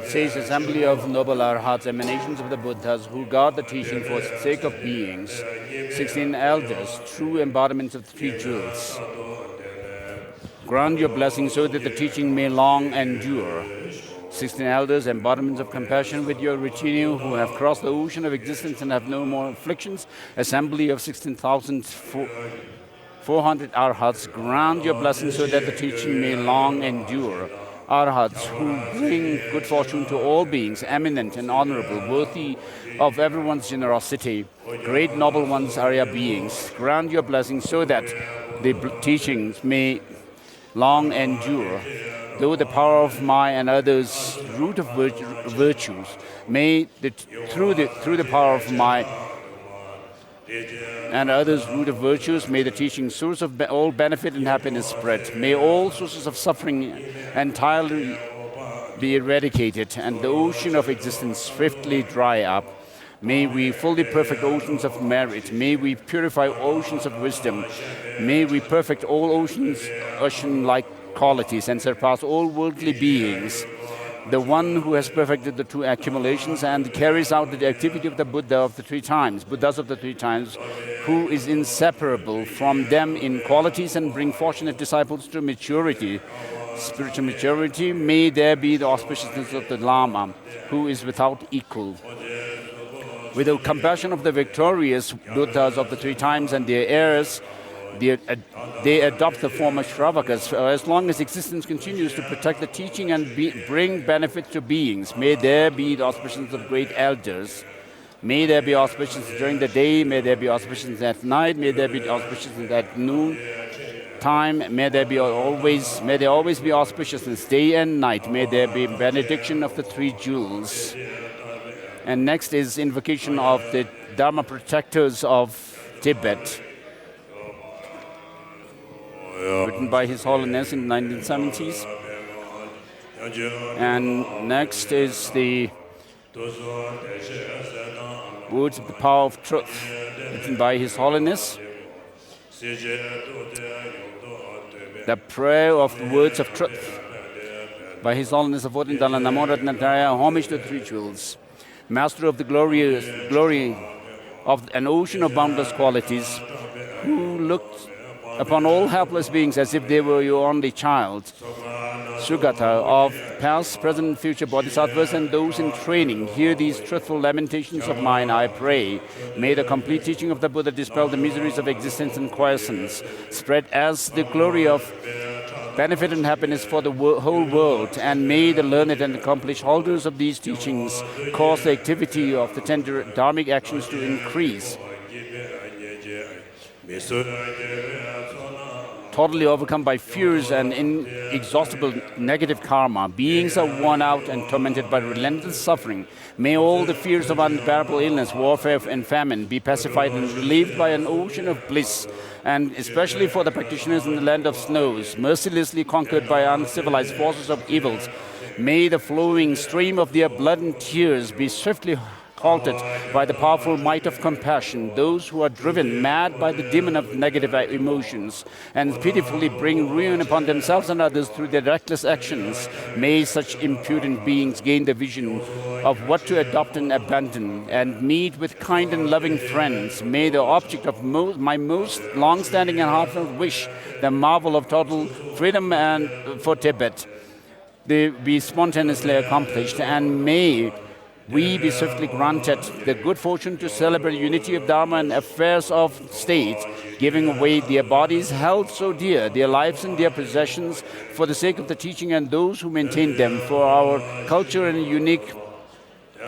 Says assembly of noble arhats, emanations of the Buddhas, who guard the teaching for the sake of beings, 16 elders, true embodiments of the three jewels. Grant your blessing so that the teaching may long endure. 16 elders, embodiments of compassion with your retinue, who have crossed the ocean of existence and have no more afflictions. Assembly of 16,400 arhats, grant your blessing so that the teaching may long endure. Arhats, who bring good fortune to all beings, eminent and honorable, worthy of everyone's generosity. Great noble ones, Arya beings, grant your blessing so that the teachings may long endure. Though the power of my and others' root of virtues, may through the power of my and others' root of virtues, may the teaching source of all benefit and happiness spread. May all sources of suffering entirely be eradicated, and the ocean of existence swiftly dry up. May we fully perfect oceans of merit. May we purify oceans of wisdom. May we perfect all ocean-like qualities and surpass all worldly beings. The one who has perfected the two accumulations and carries out the activity of the Buddha of the three times, Buddhas of the three times, who is inseparable from them in qualities and bring fortunate disciples to maturity, spiritual maturity. May there be the auspiciousness of the Lama, who is without equal. With the compassion of the victorious Buddhas of the three times and their heirs, they adopt the form of Shravakas as long as existence continues to protect the teaching and bring benefit to beings. May there be the auspicience of great elders. May there be auspicience during the day. May there be auspicience at night. May there be auspicience at noon time. May there always be auspiciousness day and night. May there be benediction of the three jewels. And next is invocation of the Dharma protectors of Tibet. written by His Holiness in the 1970s. And next is the Words of the Power of Truth, written by His Holiness. The Prayer of the Words of Truth, by His Holiness the 14th Dalai Lama, homage to the rituals. Master of the glory of an ocean of boundless qualities, who looked upon all helpless beings as if they were your only child. Sugata of past, present, future bodhisattvas and those in training, hear these truthful lamentations of mine, I pray. May the complete teaching of the Buddha dispel the miseries of existence and quiescence, spread as the glory of benefit and happiness for the whole world, and may the learned and accomplished holders of these teachings cause the activity of the 10 dharmic actions to increase. Totally overcome by fears and inexhaustible negative karma, beings are worn out and tormented by relentless suffering. May all the fears of unbearable illness, warfare, and famine be pacified and relieved by an ocean of bliss. And especially for the practitioners in the land of snows, mercilessly conquered by uncivilized forces of evils, may the flowing stream of their blood and tears be swiftly halted by the powerful might of compassion. Those who are driven mad by the demon of negative emotions and pitifully bring ruin upon themselves and others through their reckless actions, may such impudent beings gain the vision of what to adopt and abandon, and meet with kind and loving friends. May the object of my most long-standing and heartfelt wish, the marvel of total freedom and for Tibet, be spontaneously accomplished, and may we be swiftly granted the good fortune to celebrate unity of Dharma and affairs of state, giving away their bodies held so dear, their lives and their possessions, for the sake of the teaching and those who maintain them, for our culture and unique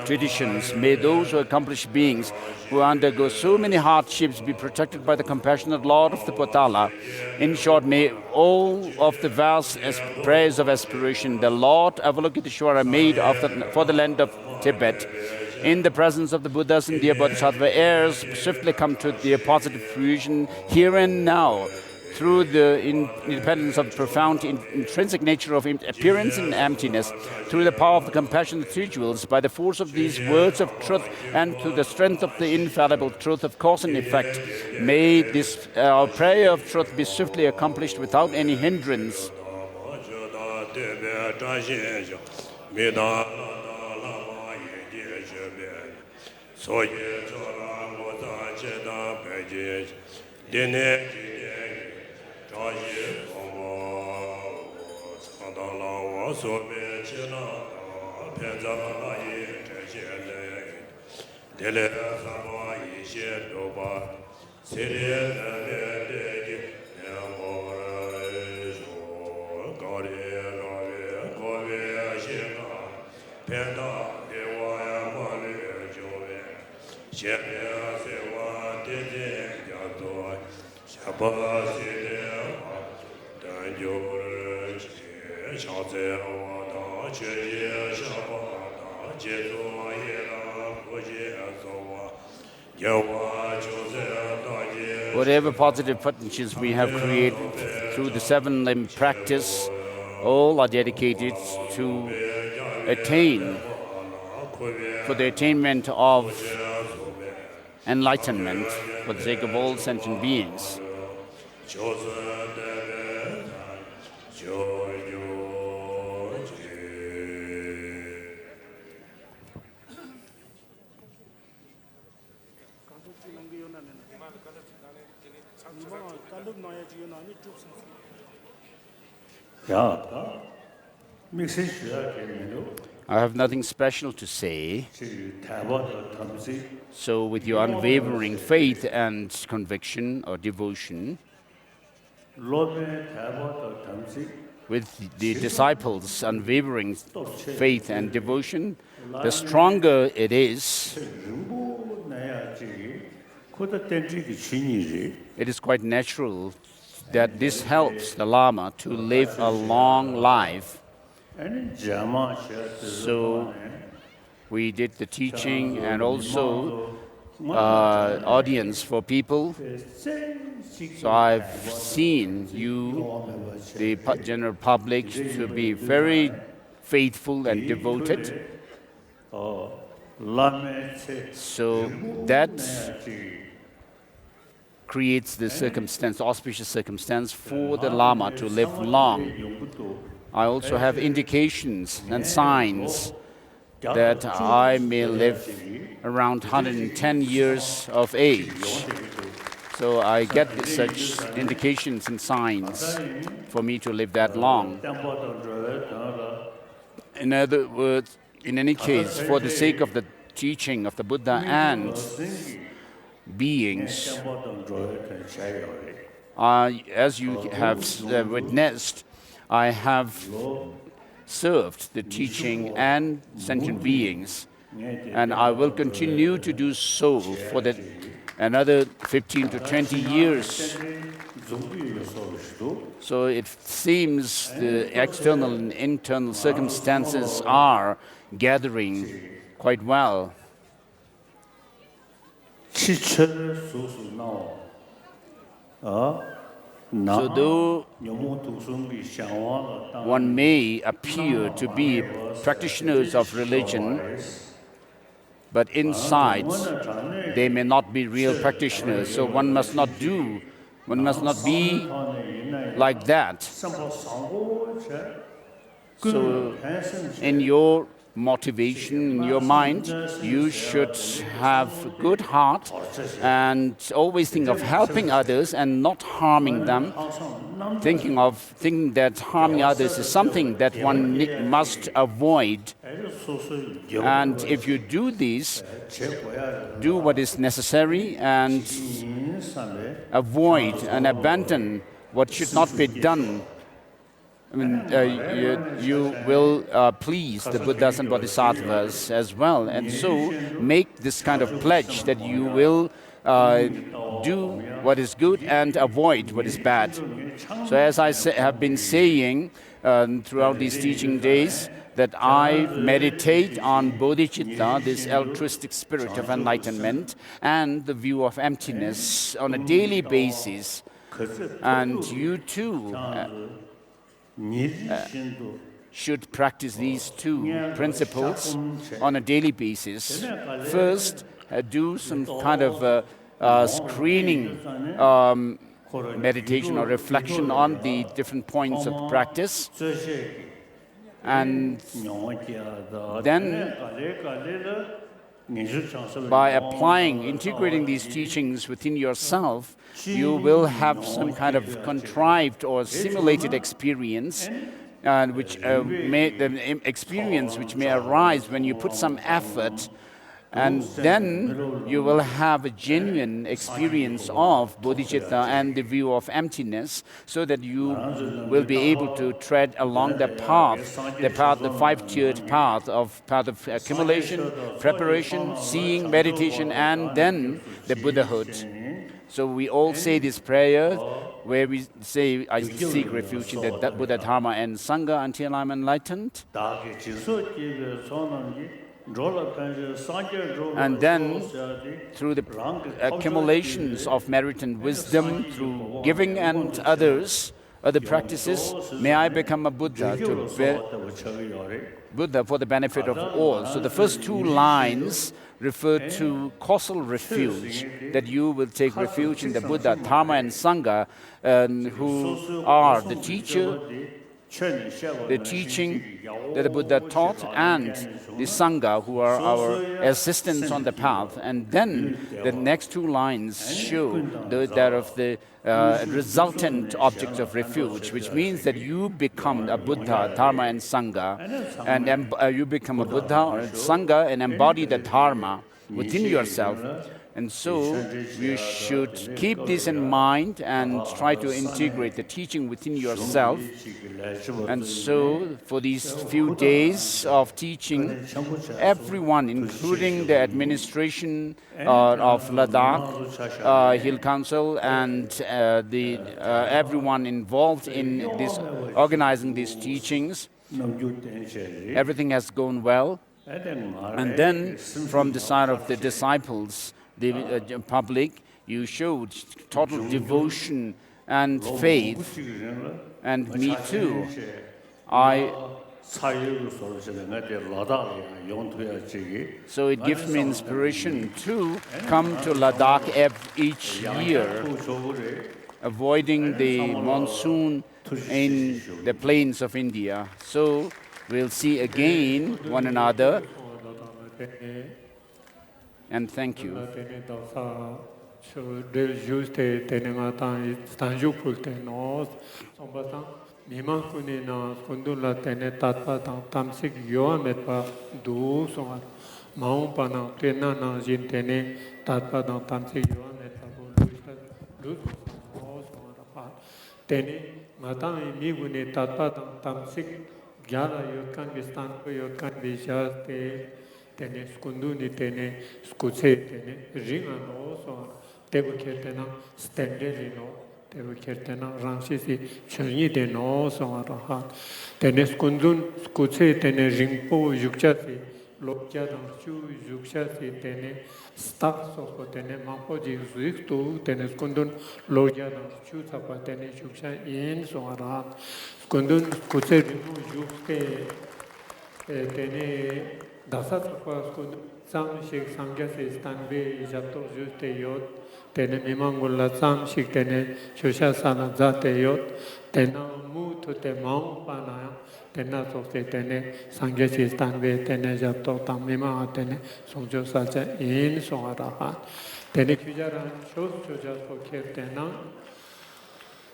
traditions. May those who accomplish beings who undergo so many hardships be protected by the compassionate Lord of the Potala. In short, may all of the vast prayers of aspiration the Lord Avalokiteshvara made for the land of Tibet, in the presence of the Buddhas and their Bodhisattva heirs, swiftly come to their positive fruition here and now, through the independence of the profound intrinsic nature of appearance and emptiness, through the power of the compassionate rituals, by the force of these words of truth, and to the strength of the infallible truth of cause and effect. May this our prayer of truth be swiftly accomplished without any hindrance. Whatever positive potentials we have created through the seven-limb practice, all are dedicated to for the attainment of enlightenment for the sake of all sentient beings. I have nothing special to say. So with your unwavering faith and conviction or devotion, with the disciples' unwavering faith and devotion, the stronger it is. It is quite natural that this helps the Lama to live a long life. So we did the teaching, and also audience for people. So I've seen you, the general public, to be very faithful and devoted. So that creates the circumstance, auspicious circumstance for the Lama to live long. I also have indications and signs that I may live around 110 years of age. So I get such indications and signs for me to live that long. In other words, in any case, for the sake of the teaching of the Buddha and beings, as you have witnessed, I have served the teaching and sentient beings, and I will continue to do so for another 15 to 20 years. So it seems the external and internal circumstances are gathering quite well. So though one may appear to be practitioners of religion, but inside they may not be real practitioners. So one must not be like that. So in your motivation, in your mind, you should have a good heart and always think of helping others and not harming them. Thinking that harming others is something that one must avoid. And if you do this, do what is necessary and avoid and abandon what should not be done. I mean, you will please the Buddhas and Bodhisattvas as well. And so make this kind of pledge that you will do what is good and avoid what is bad. So as I have been saying throughout these teaching days, that I meditate on bodhicitta, this altruistic spirit of enlightenment, and the view of emptiness on a daily basis. And you too should practice these two principles on a daily basis. First, do some kind of screening meditation or reflection on the different points of practice. And then, by integrating these teachings within yourself, you will have some kind of contrived or simulated experience, which may arise when you put some effort. And then you will have a genuine experience of bodhicitta and the view of emptiness, so that you will be able to tread along the five-tiered path of accumulation, preparation, seeing, meditation, and then the Buddhahood. So we all say this prayer where we say, I seek refuge in the Buddha, Dharma, and Sangha until I'm enlightened. And then, through the accumulations of merit and wisdom, through giving and other practices, may I become a Buddha, Buddha for the benefit of all. So the first two lines refer to causal refuge, that you will take refuge in the Buddha, Dharma, and Sangha, who are the teacher, the teaching that the Buddha taught, and the Sangha, who are our assistants on the path. And then the next two lines show that of the resultant object of refuge, which means that you become a Buddha, Dharma, and Sangha, and you become a Buddha or a Sangha and embody the Dharma within yourself. And so you should keep this in mind and try to integrate the teaching within yourself. And so for these few days of teaching, everyone, including the administration of Ladakh, Hill Council, and everyone involved in organizing these teachings, everything has gone well. And then from the side of the disciples, the public, you showed total devotion and faith, and me too. So it gives me inspiration to come to Ladakh each year, avoiding the monsoon in the plains of India. So we'll see again one another. And thank you. Tene skunduni tene skutse tene ringa no so tebu kertena stenderi no tebu kertena ramsisi chunyi de no so araha tene skundun skutse tene ringpo yukchasi lokya ramchu yukchasi tene stak so tene mapo ji ziktu tene skundun lokya ramchu sapa tene yuksha in so araha skundun skutse ringpo yukte tene Dasa Sakwas could some shake Sangas Stanbe Jato Juste Yot, Tene Mimangula, some shake Tene, Shusha Sana Zate Yot, Tena Mu to the Mount Pana, Tena of the Tene, Sangas Stanbe, Tene Jato Tamima, Tene, Sonjo Sacha in Soaraha, Tene Kujaran shows to just for Kertena,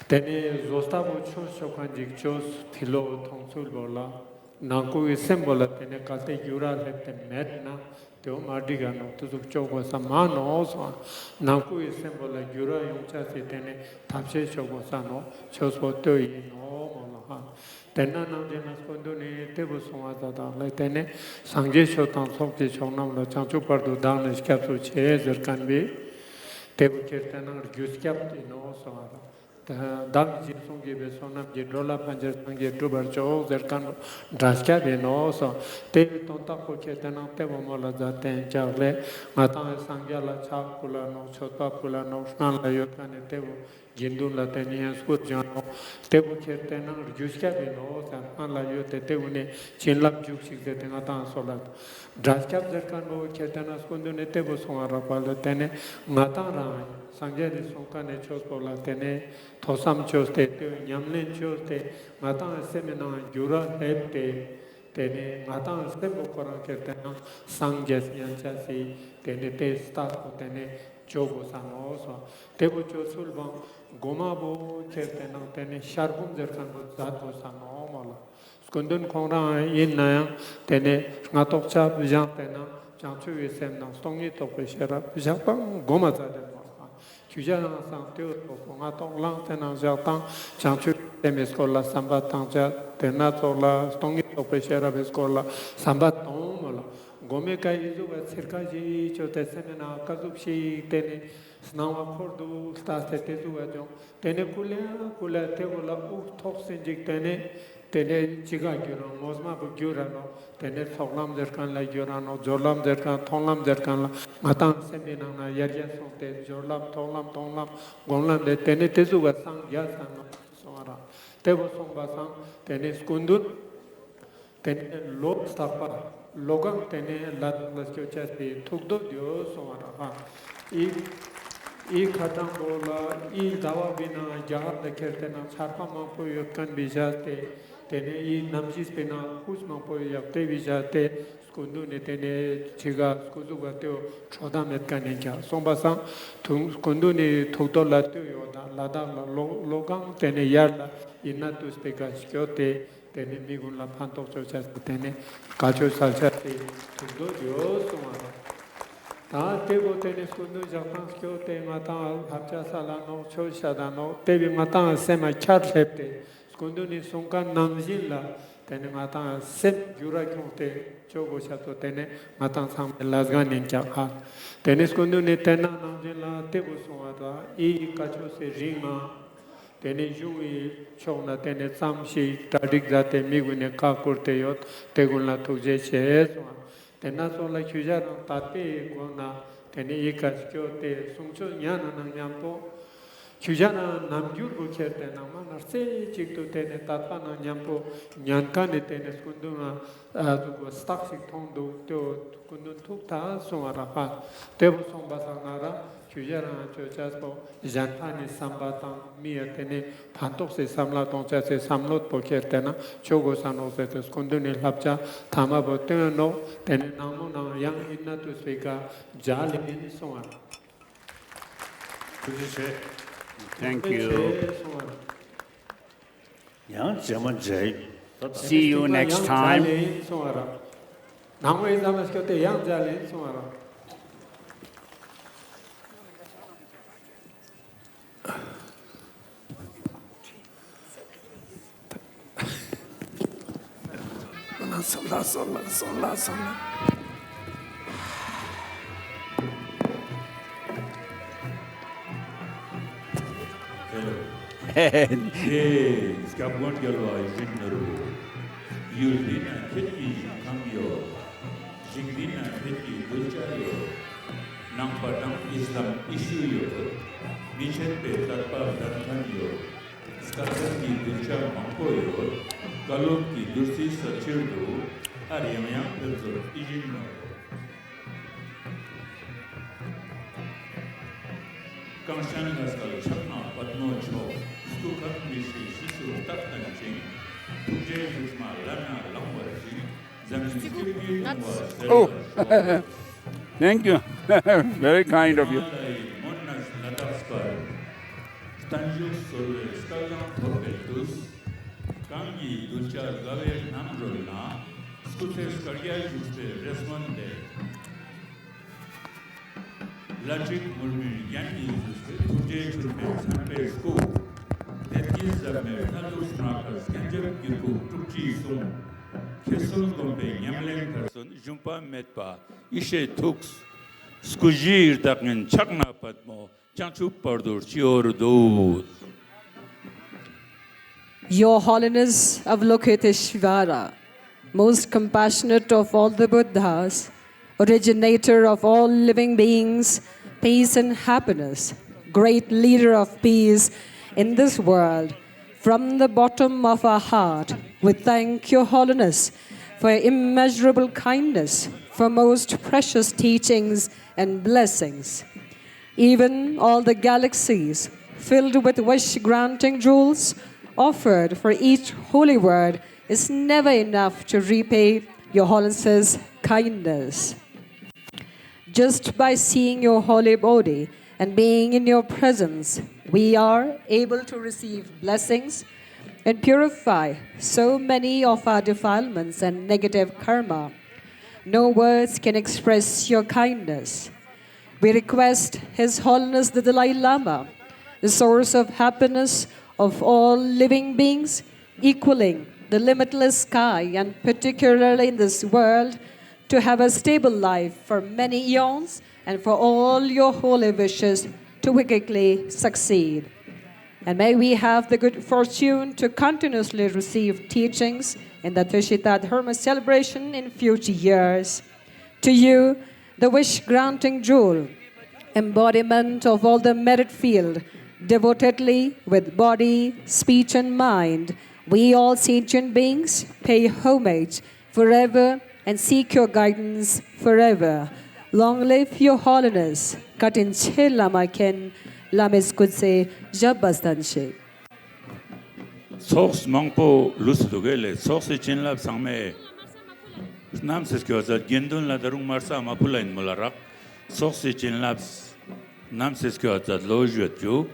Tene Zostavo Chos Shokanjik Chos, Tilo Tongsul Bola. Nanku symbol tene kalte yura lete medna teo mardiga no tuzuk chogo sama no so nanku symbol yura yongcha se tene tapse chogo sa no chospo to yi no mola tena nam jena skondo ne tebu songa da le tene sangje shotan sokje chonam la chanchu pardu dan skapsu che zerkan be tebu kirtana gyuskap no so Dam Jisung Besonam Jidrola Panjas Pangi Tubercho, Zerkan Draska Benoso, Tevi Tonta Koketana, Tevomola Zaten Charle, Matan Sangala Chakula no Chota Pula no Snan La Yokan Tevo, Jindun Latanian Skutjano, Tevo Ketana, Juska Beno, and La Yote Tevune, Chinlap Juxik the Tenatan Solat. Draska Zerkano Ketana Skundune Tevo Sonarapala Tene, Matana, Sangeri Sonkane Chospola Tene. Tosam choste, Yamlin choste, Matan Semina, Jura Lepte, Tene, Matan Stemokora Kertana, Sanges Yanchasi, Tene Te Stato, Tene, Jogo Sanoso, Tebu Chosulban, Gomabo Kertana, Tene, Sharbum Zerkan, Zato Sanomola. Skundun Kora in Naya, Tene, Natokcha, Vijantena, Janchu Semna, Stongi Topeshera, Vijapang, Gomazadem. Cujaran Santur, Pongaton Lantan, Jatan, Chanchu, Temescola, Sambatanja, Tenatola, Stongi, Opeshera Vescola, Sambaton, Gomeka Izu, Circaji, Chotesemena, Kazupshi, Tene, Snawa Pordu, Stastetu, Tenecula, Kula, Tevola, Toxinjik, Tene, Chigaguro, Mosma Bugurano, Tene, Soglam Zerkan, La Jurano, Jolam Zerkan, Tonlam Zerkan, Matan Seminana, Yaria Sonte, Jolam, Tonlam, Gonlam, de Tene Tezuga Sang, Yasano, Sora, Tevo Sombasan, Tene Skundun, Tene Lok Stapa, Logan, Tene, Ladakh, Tukdo, Dio, Sora, I Katambola, I Davabina, Jahar the Kertena, Sarpama, Yokan Bijate. Tene I Namjis Pena, Husmapo Yakte Vijate, Skundu Netene, Chiga, Skuzugateo, Chodamet Kaninja, Sombasan, Skundu ni Totolatio, Ladakh, Logan, Tene Yarla, Inatus Pegashiote, Tene Migula Panto Chas, Tene, Cacho Salchate, Tudo, Ta Tebo Tene Skundu Japan Skiote, Matan, Hacha Salano, Choshadano, Tevi Matan, Sema Charchepte. Kunduni Sunkan Namzilla, Tene Matan, Sep Jurakonte, Chogo Chato Tene, Matan Sam Lasgan in Jaka. Tenis Kunduni Tena Namzilla, Tebuswada, I Kachose Rima, Tene Jui, Chona Tene Samshi, Tadik Zate Migune Kakurteyot, Tegula Tuje Tena Sola Kujan, Tate, Gona, tene ikashkyo te sungcho nyana nang nyampo Chujana namjur bucher tena mana se chikto tene tatpa na nyampo nyankane tene skunduna tugo staksik tondo teo kundun tukta songara pa tebo songbasa ngara chujana chochaspo jantani sambatang miya tene pantokse samla tongcha se samlot bucher tena chogo sano se skunduni lapcha tama bo teno tene namo na yang inna tu sveka jali bin songara. Thank you. 양 제만 제 See you next time. 나무에 담았을 때 양자리 송하라. 솔라. 예, 스카본 결과 인으로 유리나 खेती 강요 징리나 खेती 도자요 남바당 이슬람 이슈요 미션 베타파 단탄요 스카르기 도자 망고요 갈로기 두시 서치르도 아리야양 별소 이진노 Kangshan Gaskal Chakna Padmo Cho Stukak Mishi Shisu Taktanching Tuje Jushma Lana Lamwarji Zamshiki Oh, thank you. Very kind of you. Monas Ladakh Stanju Sole Skalan Torbetus Kangi Duchar Gave Namrolna Skutes Karya Juste Resmonde Logic Mulmi Yanni Tuje Churpe Sanpe Sco that is a Mertalo Snakas Kanjak Yuku Tuchi Sum Kesun Gombe Yamlen Person Jumpa Metpa Ishe Tux Skujir Dakin Chakna Padmo Chanchu Pardur Chior Your Holiness Avalokiteshvara, most compassionate of all the Buddhas, originator of all living beings, peace and happiness, great leader of peace in this world, from the bottom of our heart, we thank Your Holiness for your immeasurable kindness, for most precious teachings and blessings. Even all the galaxies filled with wish-granting jewels offered for each holy word is never enough to repay Your Holiness's kindness. Just by seeing your holy body and being in your presence, we are able to receive blessings and purify so many of our defilements and negative karma. No words can express your kindness. We request His Holiness the Dalai Lama, the source of happiness of all living beings, equaling the limitless sky and particularly in this world, to have a stable life for many eons and for all your holy wishes to wickedly succeed. And may we have the good fortune to continuously receive teachings in the Tushita Dharma celebration in future years. To you, the wish-granting jewel, embodiment of all the merit field, devotedly with body, speech and mind, we all sentient beings pay homage forever and seek your guidance forever. Long live Your Holiness. Katin che lama ken lames kudse jabbastanshe. Sox Mangpo Lusdugele, Sox Chinlab Sangme Namses Kyoza, Gendun Ladarung Marsa Mapula in Mularak, Sox Chinlabs Namses Kyoza, Lojuatu,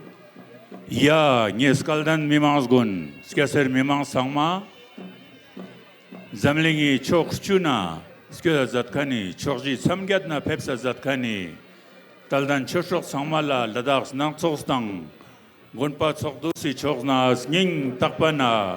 Ya, Nieskaldan Mimansgun, Skaser Mimang Sangma, Zamlingi Chok Chuna, Skyoza Zatkani, Chorji Samgatna Pepsa Zatkani, Taldan Choshok Sangmala, Ladakh Nang Tsostang, Gonpa Tsokdusi Choknas, Ning Takpana,